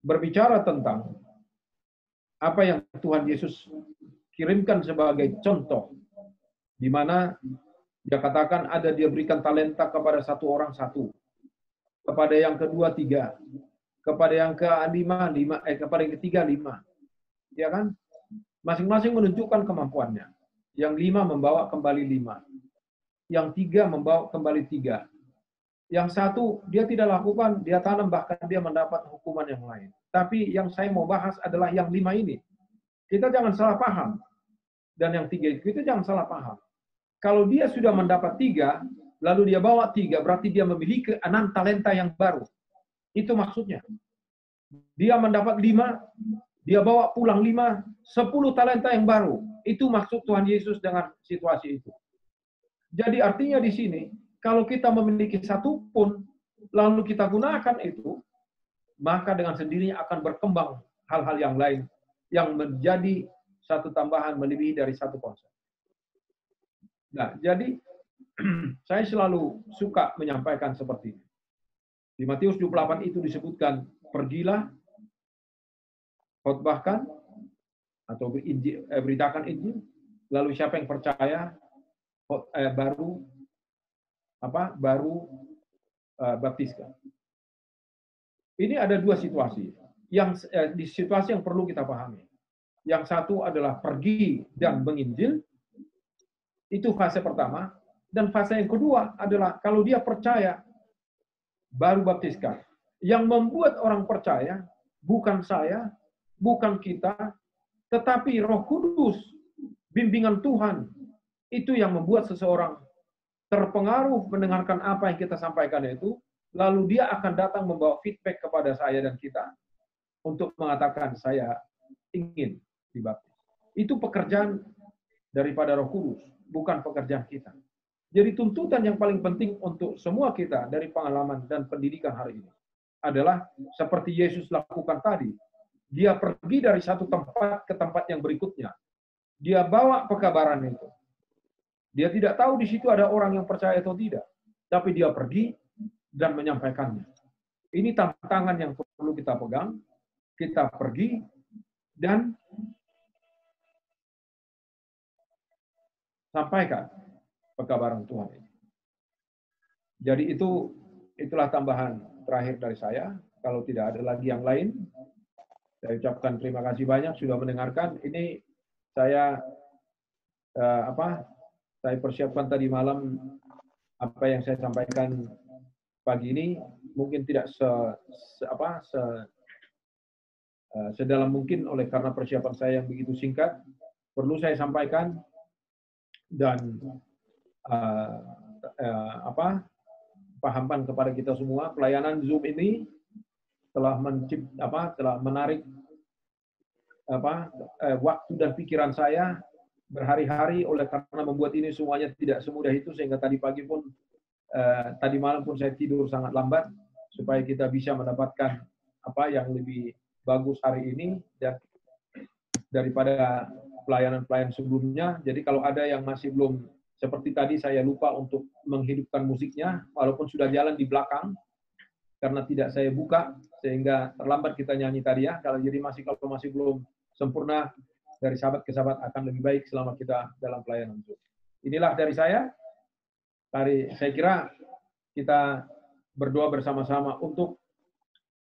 berbicara tentang apa yang Tuhan Yesus kirimkan sebagai contoh, di mana dia katakan ada dia berikan talenta kepada satu orang satu, kepada yang kedua 3, kepada yang kelima 5, kepada yang ketiga 5, ya kan? Masing-masing menunjukkan kemampuannya. Yang 5 membawa kembali 5, yang 3 membawa kembali 3, yang 1 dia tidak lakukan, dia tanam bahkan dia mendapat hukuman yang lain. Tapi yang saya mau bahas adalah yang 5 ini. Kita jangan salah paham. Dan yang 3 itu kita jangan salah paham. Kalau dia sudah mendapat 3, lalu dia bawa 3, berarti dia memiliki 6 talenta yang baru. Itu maksudnya. Dia mendapat 5, dia bawa pulang 5, 10 talenta yang baru. Itu maksud Tuhan Yesus dengan situasi itu. Jadi artinya di sini, kalau kita memiliki 1 pun, lalu kita gunakan itu, maka dengan sendirinya akan berkembang hal-hal yang lain, yang menjadi satu tambahan melebihi dari 1 konsep. Nah, jadi saya selalu suka menyampaikan seperti ini. Di Matius 28 itu disebutkan, pergilah, khotbahkan, atau beritakan Injil, lalu siapa yang percaya, baru baptiskan. Ini ada 2 situasi. Yang di situasi yang perlu kita pahami. Yang satu adalah pergi dan menginjil, itu fase pertama, dan fase yang kedua adalah kalau dia percaya, baru baptiskan. Yang membuat orang percaya bukan saya, bukan kita, tetapi Roh Kudus, bimbingan Tuhan, itu yang membuat seseorang terpengaruh mendengarkan apa yang kita sampaikan itu, lalu dia akan datang membawa feedback kepada saya dan kita untuk mengatakan saya ingin dibaptis. Itu pekerjaan daripada Roh Kudus, bukan pekerjaan kita. Jadi tuntutan yang paling penting untuk semua kita dari pengalaman dan pendidikan hari ini adalah seperti Yesus lakukan tadi. Dia pergi dari satu tempat ke tempat yang berikutnya. Dia bawa pekabaran itu. Dia tidak tahu di situ ada orang yang percaya atau tidak. Tapi dia pergi dan menyampaikannya. Ini tantangan yang perlu kita pegang. Kita pergi dan sampaikan pekabaran Tuhan ini. Jadi itulah tambahan terakhir dari saya. Kalau tidak ada lagi yang lain, saya ucapkan terima kasih banyak sudah mendengarkan. Ini saya saya persiapkan tadi malam apa yang saya sampaikan pagi ini mungkin tidak sedalam mungkin oleh karena persiapan saya yang begitu singkat. Perlu saya sampaikan dan pahamkan kepada kita semua, pelayanan Zoom ini telah menarik waktu dan pikiran saya berhari-hari oleh karena membuat ini semuanya tidak semudah itu, sehingga tadi pagi pun tadi malam pun saya tidur sangat lambat supaya kita bisa mendapatkan apa yang lebih bagus hari ini dan daripada pelayanan-pelayanan sebelumnya. Jadi kalau ada yang masih belum, seperti tadi saya lupa untuk menghidupkan musiknya, walaupun sudah jalan di belakang, karena tidak saya buka, sehingga terlambat kita nyanyi tadi ya. Kalau masih belum sempurna, dari sahabat ke sahabat akan lebih baik selama kita dalam pelayanan itu. Inilah dari saya. Saya kira kita berdoa bersama-sama untuk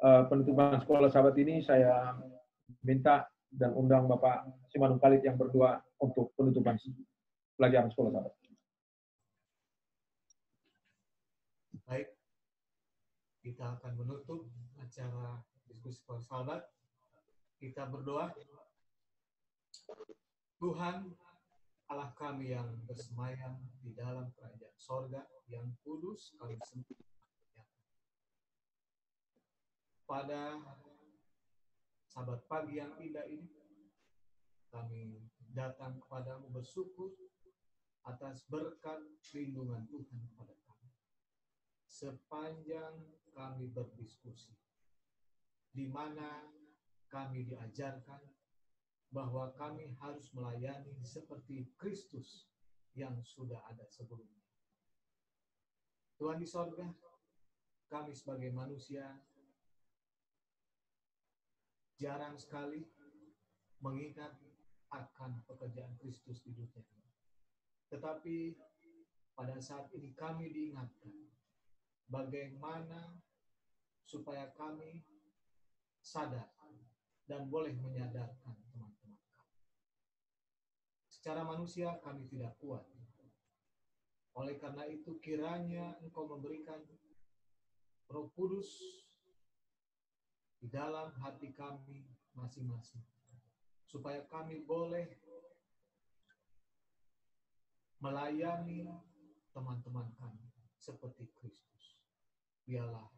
penutupan sekolah sahabat ini. Saya minta dan undang Bapak Simanung Khalid yang berdoa untuk penutupan pelajaran sekolah sahabat. Baik, kita akan menutup acara diskusi sekolah sahabat. Kita berdoa. Tuhan Allah kami yang bersemayam di dalam kerajaan sorga, yang kudus kami sembah. Pada sahabat pagi yang indah ini, kami datang kepadamu bersyukur atas berkat lindungan Tuhan kepada kami. Sepanjang kami berdiskusi, di mana kami diajarkan bahwa kami harus melayani seperti Kristus yang sudah ada sebelumnya. Tuhan di sorga, kami sebagai manusia jarang sekali mengingat akan pekerjaan Kristus di dunia. Tetapi pada saat ini kami diingatkan bagaimana supaya kami sadar dan boleh menyadarkan teman-teman kami. Secara manusia kami tidak kuat. Oleh karena itu kiranya Engkau memberikan Roh Kudus di dalam hati kami masing-masing, supaya kami boleh melayani teman-teman kami seperti Kristus. Biarlah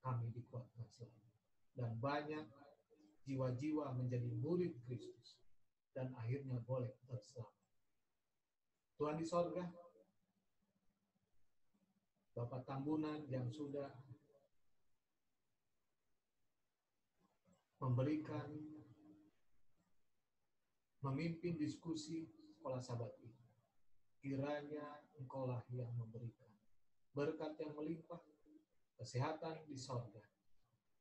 kami dikuatkan selalu, dan banyak jiwa-jiwa menjadi murid Kristus dan akhirnya boleh terselamat. Tuhan di sorga, Bapak Tambunan yang sudah memimpin diskusi sekolah sahabat ini, kiranya Engkaulah yang memberikan berkat yang melimpah, kesehatan di sorga,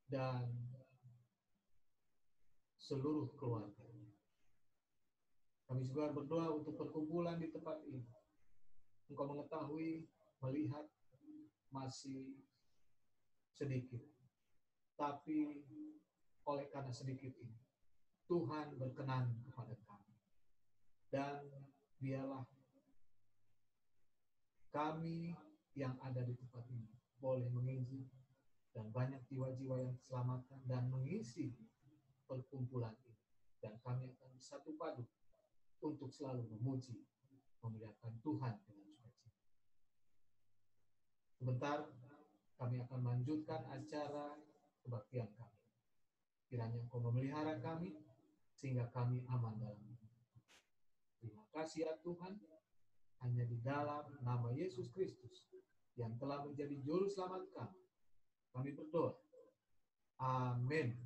dan seluruh keluarga. Kami juga berdoa untuk perkumpulan di tempat ini. Engkau mengetahui, melihat masih sedikit, tapi oleh karena sedikit ini, Tuhan berkenan kepada kami. Dan biarlah kami yang ada di tempat ini boleh menginjil dan banyak jiwa-jiwa yang diselamatkan dan mengisi perkumpulan ini. Dan kami akan bersatu padu untuk selalu memuji, memuliakan Tuhan dengan sukacita. Sebentar, kami akan melanjutkan acara kebaktian kami. Kiranya Engkau memelihara kami, sehingga kami aman dalam hidup. Terima kasih ya Tuhan, hanya di dalam nama Yesus Kristus yang telah menjadi juru selamat kami berdoa. Amin.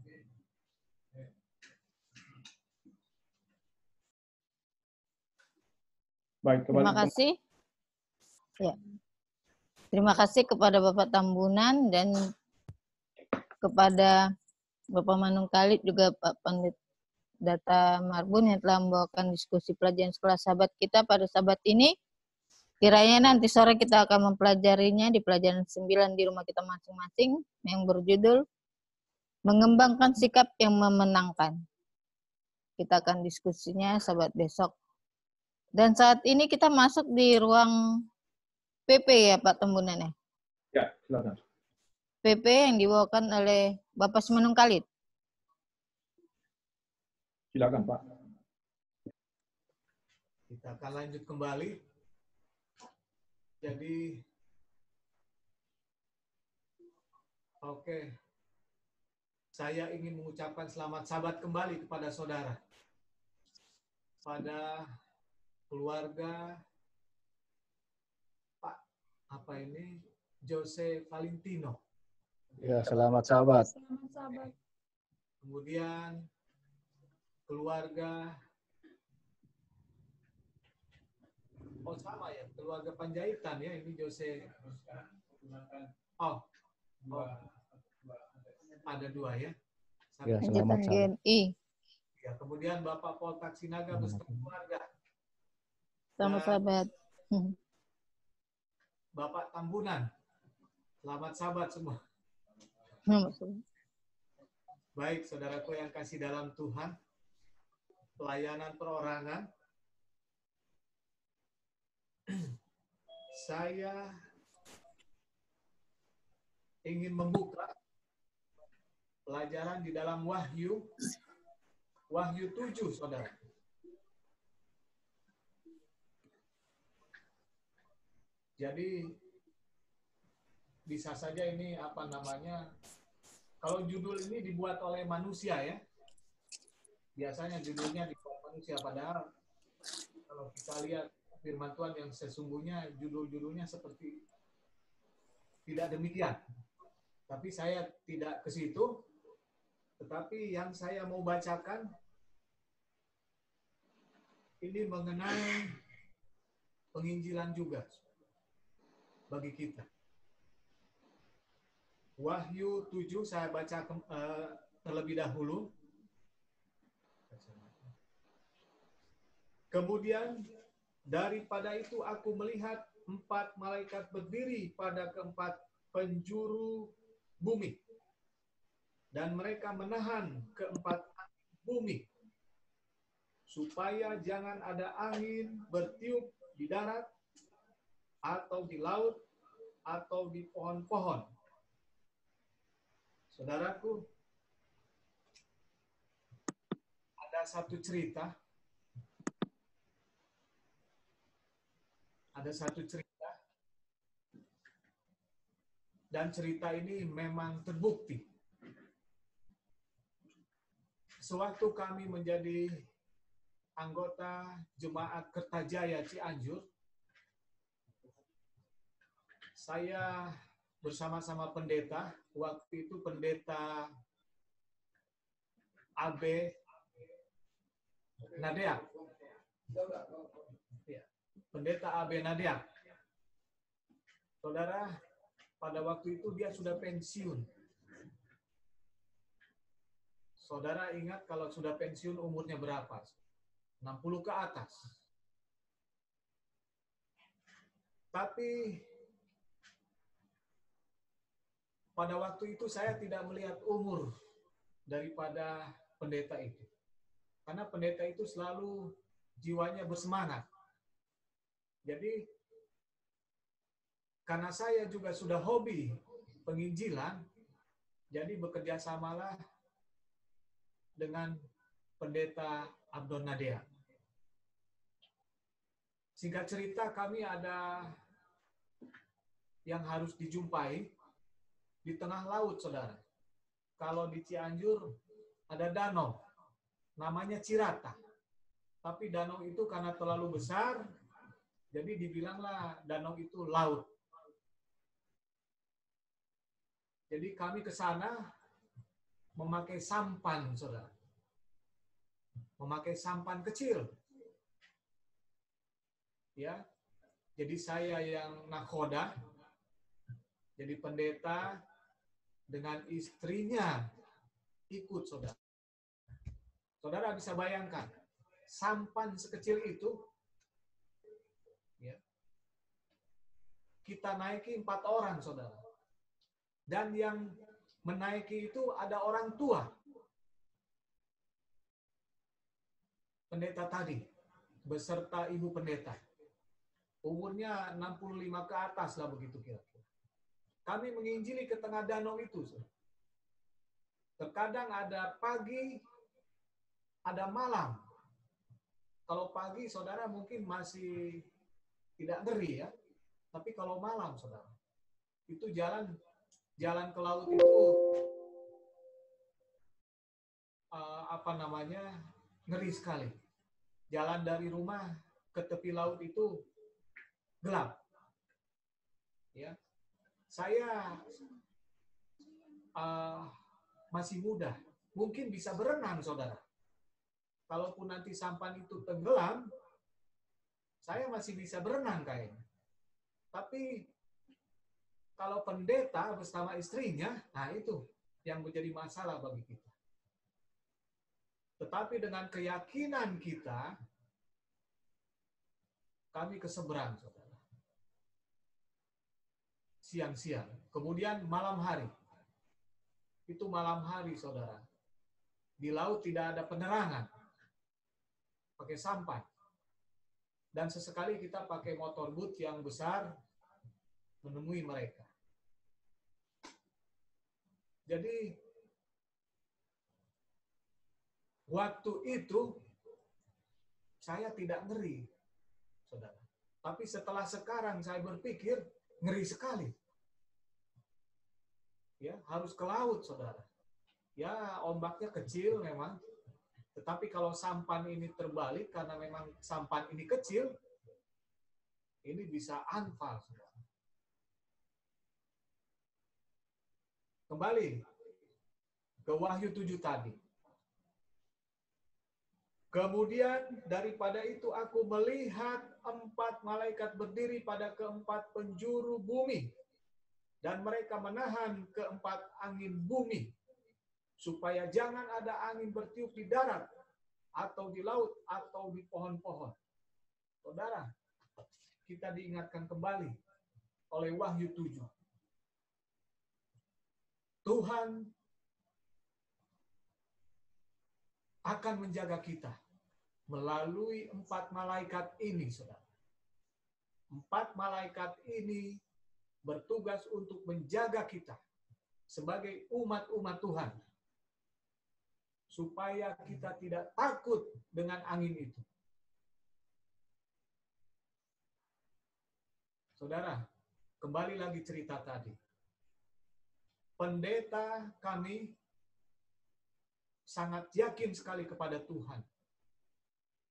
Baik, Terima kasih. Ya. Terima kasih kepada Bapak Tambunan dan kepada Bapak Manung Khalid, juga Pak Pandit Data Marbun yang telah membawakan diskusi pelajaran sekolah sahabat kita pada sahabat ini. Kiranya nanti sore kita akan mempelajarinya di pelajaran 9 di rumah kita masing-masing yang berjudul Mengembangkan Sikap yang Memenangkan. Kita akan diskusinya sahabat besok. Dan saat ini kita masuk di ruang PP ya Pak Tambunan ya? Ya, silakan. PP yang dibawakan oleh Bapak Manung Khalid. Silakan Pak. Kita akan lanjut kembali. Jadi, oke. Saya ingin mengucapkan selamat sahabat kembali kepada saudara. Pada keluarga Pak, Jose Valentino. Ya, selamat sahabat. Selamat sahabat. Kemudian keluarga sama ya, keluarga Panjaitan ya, ini Jose. Ada dua ya. Ya, Lanjutan selamat sahabat. GMI. Ya, kemudian Bapak Pol Taksinaga beserta keluarga. Selamat sahabat. Bapak Tambunan. Selamat sahabat semua. Baik, saudaraku yang kasih dalam Tuhan, pelayanan perorangan, saya ingin membuka pelajaran di dalam Wahyu 7, saudara. Jadi, bisa saja ini kalau judul ini dibuat oleh manusia ya, biasanya judulnya dibuat manusia, padahal kalau kita lihat firman Tuhan yang sesungguhnya judul-judulnya seperti tidak demikian. Tapi saya tidak ke situ, tetapi yang saya mau bacakan ini mengenai penginjilan juga bagi kita. Wahyu 7 saya baca terlebih dahulu. Kemudian daripada itu aku melihat 4 malaikat berdiri pada keempat penjuru bumi. Dan mereka menahan keempat bumi, supaya jangan ada angin bertiup di darat, atau di laut, atau di pohon-pohon. Saudaraku, ada satu cerita. Dan cerita ini memang terbukti. Sewaktu kami menjadi anggota Jemaat Kertajaya Cianjur, saya bersama-sama pendeta, waktu itu pendeta AB Nadeak. Pendeta AB Nadeak. Saudara, pada waktu itu dia sudah pensiun. Saudara ingat kalau sudah pensiun umurnya berapa? 60 ke atas. Tapi pada waktu itu saya tidak melihat umur daripada pendeta itu. Karena pendeta itu selalu jiwanya bersemangat. Jadi, karena saya juga sudah hobi penginjilan, jadi bekerja samalah dengan Pendeta Abdon Nadea. Singkat cerita, kami ada yang harus dijumpai di tengah laut, saudara. Kalau di Cianjur ada danau, namanya Cirata. Tapi danau itu karena terlalu besar, jadi dibilanglah danau itu laut. Jadi kami ke sana memakai sampan, saudara. Memakai sampan kecil. Ya, jadi saya yang nakhoda, jadi pendeta dengan istrinya ikut, saudara. Saudara bisa bayangkan, sampan sekecil itu, ya, kita naiki 4 orang, saudara. Dan yang menaiki itu ada orang tua. Pendeta tadi, beserta ibu pendeta. Umurnya 65 ke atas lah begitu kira-kira. Kami menginjili ke tengah danau itu. Terkadang ada pagi, ada malam. Kalau pagi, saudara mungkin masih tidak ngeri ya. Tapi kalau malam, saudara, itu jalan ke laut itu ngeri sekali. Jalan dari rumah ke tepi laut itu gelap. Ya, saya masih muda, mungkin bisa berenang, saudara. Kalaupun nanti sampan itu tenggelam, saya masih bisa berenang kayaknya. Tapi kalau pendeta bersama istrinya, nah itu yang menjadi masalah bagi kita. Tetapi dengan keyakinan kita, kami ke seberang, saudara. Siang-siang. Kemudian malam hari. Itu malam hari, saudara. Di laut tidak ada penerangan. Pakai sampan. Dan sesekali kita pakai motor boot yang besar menemui mereka. Jadi waktu itu saya tidak ngeri, saudara. Tapi setelah sekarang saya berpikir ngeri sekali. Ya, harus ke laut, saudara. Ya, ombaknya kecil memang. Tetapi kalau sampan ini terbalik karena memang sampan ini kecil, ini bisa anfal, saudara. Kembali ke Wahyu 7 tadi. Kemudian daripada itu aku melihat 4 malaikat berdiri pada keempat penjuru bumi. Dan mereka menahan keempat angin bumi. Supaya jangan ada angin bertiup di darat, atau di laut, atau di pohon-pohon. Saudara, kita diingatkan kembali oleh Wahyu 7. Tuhan akan menjaga kita melalui 4 malaikat ini, saudara. 4 malaikat ini bertugas untuk menjaga kita sebagai umat-umat Tuhan, supaya kita tidak takut dengan angin itu. Saudara, kembali lagi cerita tadi. Pendeta kami sangat yakin sekali kepada Tuhan.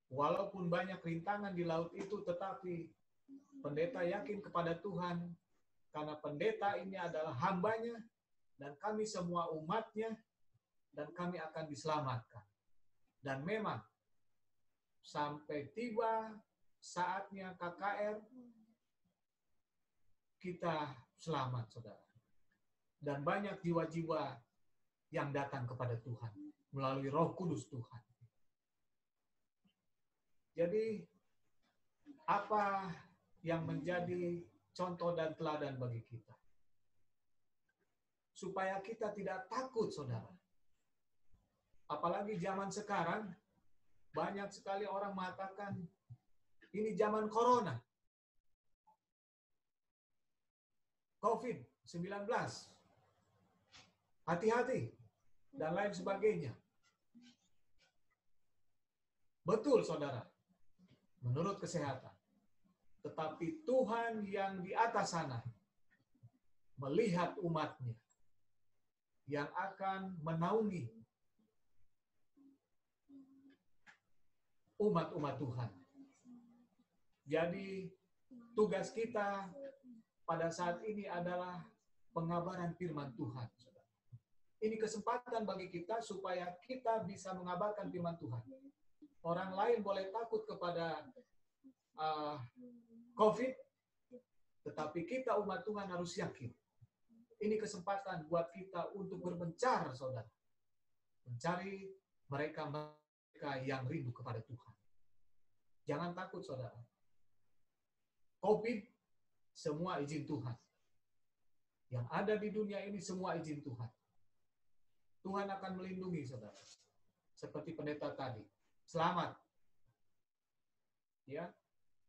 Walaupun banyak rintangan di laut itu, tetapi pendeta yakin kepada Tuhan, karena pendeta ini adalah hambanya, dan kami semua umatnya, dan kami akan diselamatkan. Dan memang, sampai tiba saatnya KKR, kita selamat, saudara. Dan banyak jiwa-jiwa yang datang kepada Tuhan melalui Roh Kudus Tuhan. Jadi, apa yang menjadi contoh dan teladan bagi kita? Supaya kita tidak takut, saudara. Apalagi zaman sekarang, banyak sekali orang mengatakan, ini zaman corona. COVID-19. Hati-hati. Dan lain sebagainya. Betul, saudara. Menurut kesehatan. Tetapi Tuhan yang di atas sana melihat umatnya yang akan menaungi umat-umat Tuhan. Jadi tugas kita pada saat ini adalah pengabaran firman Tuhan. Ini kesempatan bagi kita supaya kita bisa mengabarkan firman Tuhan. Orang lain boleh takut kepada COVID, tetapi kita umat Tuhan harus yakin. Ini kesempatan buat kita untuk berbencar, saudara. Mencari mereka yang rindu kepada Tuhan. Jangan takut, saudara. COVID, semua izin Tuhan. Yang ada di dunia ini semua izin Tuhan. Tuhan akan melindungi, saudara. Seperti pendeta tadi. Selamat. Ya.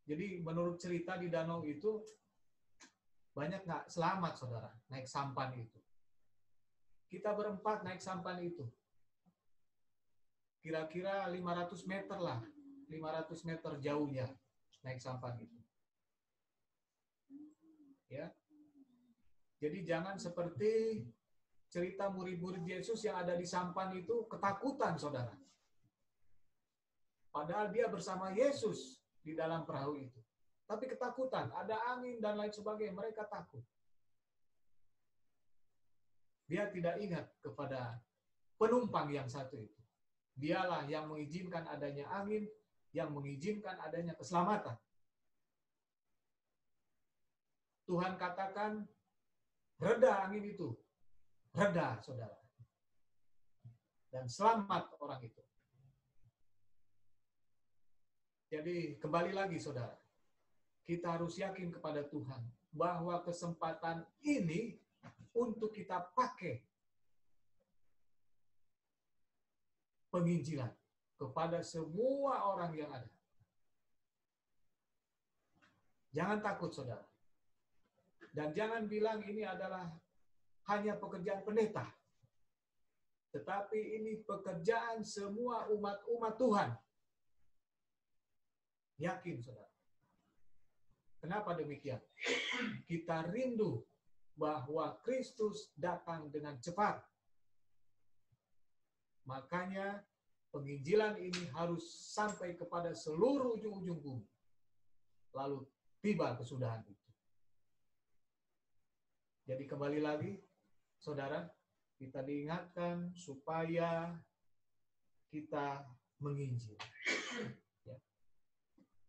Jadi menurut cerita di danau itu, banyak nggak selamat, saudara, naik sampan itu. Kita berempat naik sampan itu. Kira-kira 500 meter lah. 500 meter jauhnya naik sampan itu. Ya. Jadi jangan seperti cerita murid-murid Yesus yang ada di sampan itu ketakutan, saudara. Padahal dia bersama Yesus di dalam perahu itu. Tapi ketakutan, ada angin dan lain sebagainya, mereka takut. Dia tidak ingat kepada penumpang yang satu itu. Dialah yang mengizinkan adanya angin, yang mengizinkan adanya keselamatan. Tuhan katakan, reda angin itu. Reda, saudara. Dan selamat orang itu. Jadi kembali lagi, saudara. Kita harus yakin kepada Tuhan bahwa kesempatan ini untuk kita pakai penginjilan kepada semua orang yang ada. Jangan takut, saudara. Dan jangan bilang ini adalah hanya pekerjaan pendeta. Tetapi ini pekerjaan semua umat-umat Tuhan. Yakin, saudara. Kenapa demikian? Kita rindu bahwa Kristus datang dengan cepat. Makanya penginjilan ini harus sampai kepada seluruh ujung-ujung bumi. Lalu tiba kesudahan itu. Jadi kembali lagi, saudara, kita diingatkan supaya kita menginjil. Ya.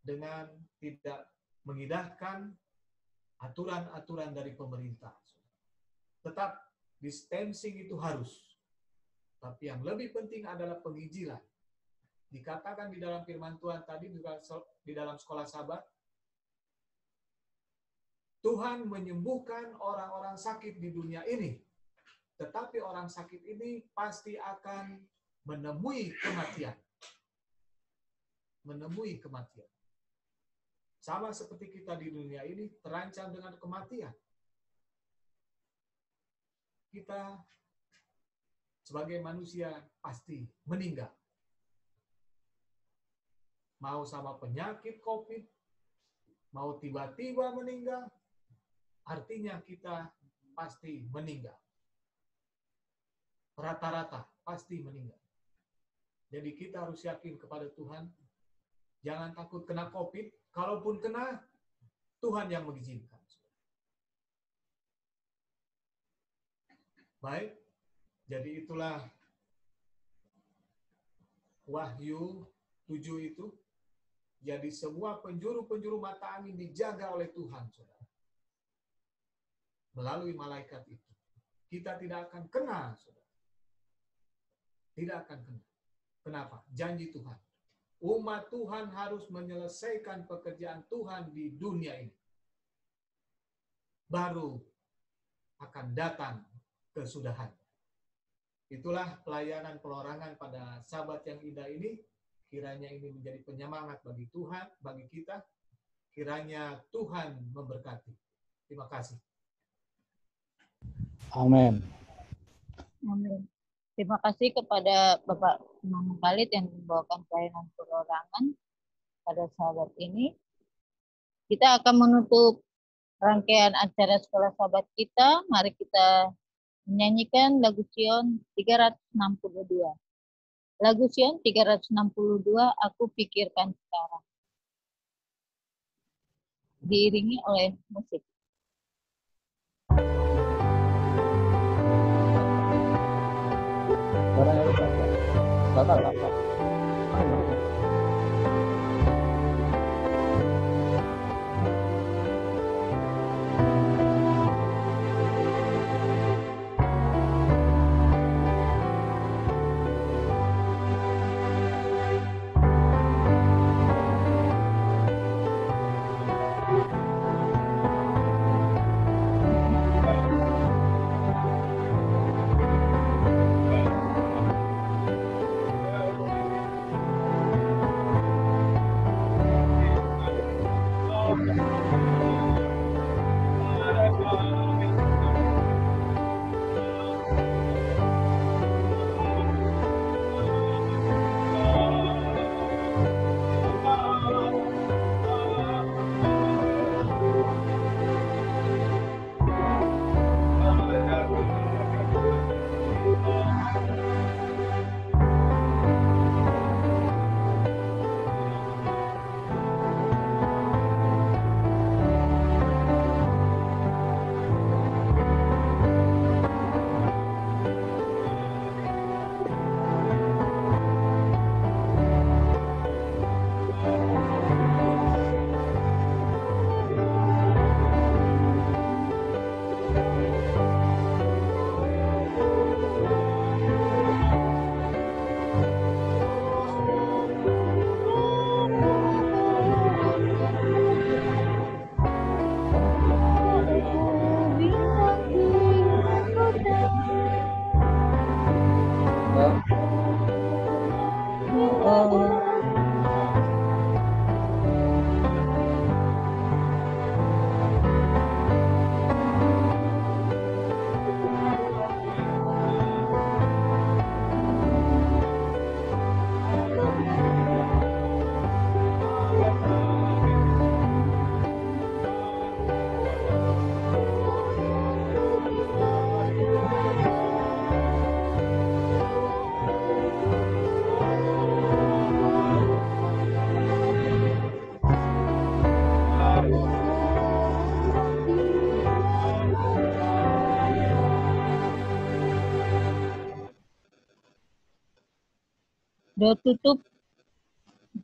Dengan tidak mengindahkan aturan-aturan dari pemerintah. Tetap distancing itu harus. Tapi yang lebih penting adalah penginjilan. Dikatakan di dalam firman Tuhan tadi, di dalam sekolah Sabat, Tuhan menyembuhkan orang-orang sakit di dunia ini. Tetapi orang sakit ini pasti akan menemui kematian. Menemui kematian. Sama seperti kita di dunia ini terancam dengan kematian. Kita sebagai manusia pasti meninggal. Mau sama penyakit COVID, mau tiba-tiba meninggal, artinya kita pasti meninggal. Rata-rata pasti meninggal. Jadi kita harus yakin kepada Tuhan. Jangan takut kena COVID. Kalaupun kena, Tuhan yang mengizinkan. Baik, jadi itulah Wahyu 7 itu. Jadi semua penjuru-penjuru mata angin dijaga oleh Tuhan, saudara. Melalui malaikat itu. Kita tidak akan kena, saudara. Tidak akan kena. Kenapa? Janji Tuhan. Umat Tuhan harus menyelesaikan pekerjaan Tuhan di dunia ini. Baru akan datang kesudahan. Itulah pelayanan pelorangan pada Sabat yang indah ini. Kiranya ini menjadi penyemangat bagi Tuhan, bagi kita. Kiranya Tuhan memberkati. Terima kasih. Amin. Amin. Terima kasih kepada Bapak Imam Khalid yang membawakan pelayanan perorangan pada sahabat ini. Kita akan menutup rangkaian acara sekolah sahabat kita. Mari kita menyanyikan lagu Sion 362. Lagu Sion 362, Aku Pikirkan Sekarang. Diiringi oleh musik. Udah tutup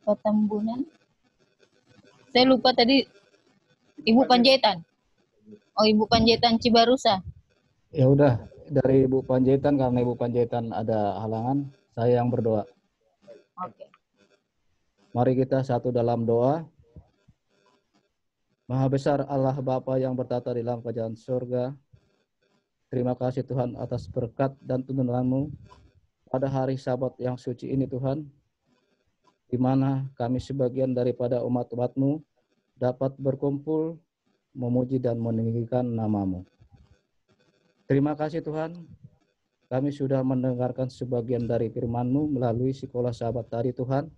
Patambunan. Saya lupa tadi Ibu Panjaitan. Oh, Ibu Panjaitan Cibarusa. Ya udah, dari Ibu Panjaitan, karena Ibu Panjaitan ada halangan, saya yang berdoa. Oke. Mari kita satu dalam doa. Maha besar Allah Bapa yang bertata di dalam kerajaan surga. Terima kasih Tuhan atas berkat dan tuntunan-Mu pada hari Sabat yang suci ini Tuhan, di mana kami sebagian daripada umat-umat-Mu dapat berkumpul, memuji dan meninggikan nama-Mu. Terima kasih Tuhan, kami sudah mendengarkan sebagian dari firman-Mu melalui sekolah sahabat tadi Tuhan,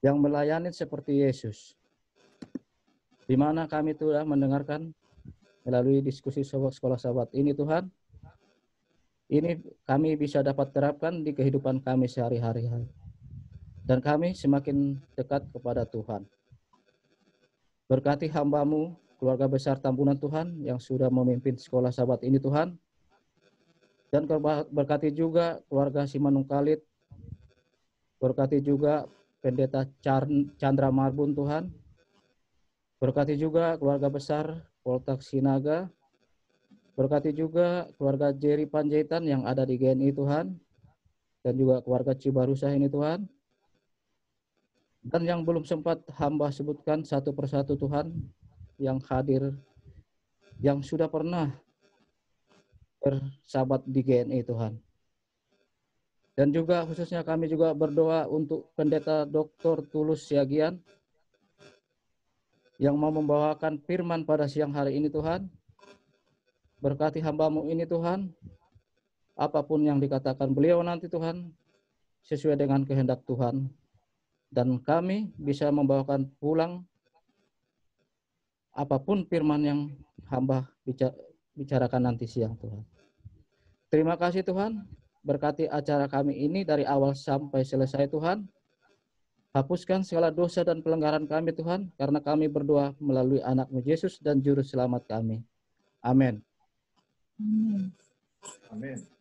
yang melayani seperti Yesus, di mana kami telah mendengarkan melalui diskusi sekolah sahabat ini Tuhan, ini kami bisa dapat terapkan di kehidupan kami sehari-hari. Dan kami semakin dekat kepada Tuhan. Berkati hamba-Mu, keluarga besar Tambunan Tuhan, yang sudah memimpin sekolah sahabat ini Tuhan. Dan berkati juga keluarga Simanung Khalid. Berkati juga Pendeta Chandra Marbun Tuhan. Berkati juga keluarga besar Poltak Sinaga. Berkati juga keluarga Jerry Panjaitan yang ada di GNI Tuhan, dan juga keluarga Cibarusah ini Tuhan. Dan yang belum sempat hamba sebutkan satu persatu Tuhan, yang hadir, yang sudah pernah bersahabat di GNI Tuhan. Dan juga khususnya kami juga berdoa untuk Pendeta Dr. Tulus Siagian, yang mau membawakan firman pada siang hari ini Tuhan. Berkati hamba-Mu ini Tuhan, apapun yang dikatakan beliau nanti Tuhan, sesuai dengan kehendak Tuhan. Dan kami bisa membawakan pulang apapun firman yang hamba bicarakan nanti siang Tuhan. Terima kasih Tuhan, berkati acara kami ini dari awal sampai selesai Tuhan. Hapuskan segala dosa dan pelanggaran kami Tuhan, karena kami berdoa melalui anak-Mu Yesus dan Juru Selamat kami. Amin. Amin.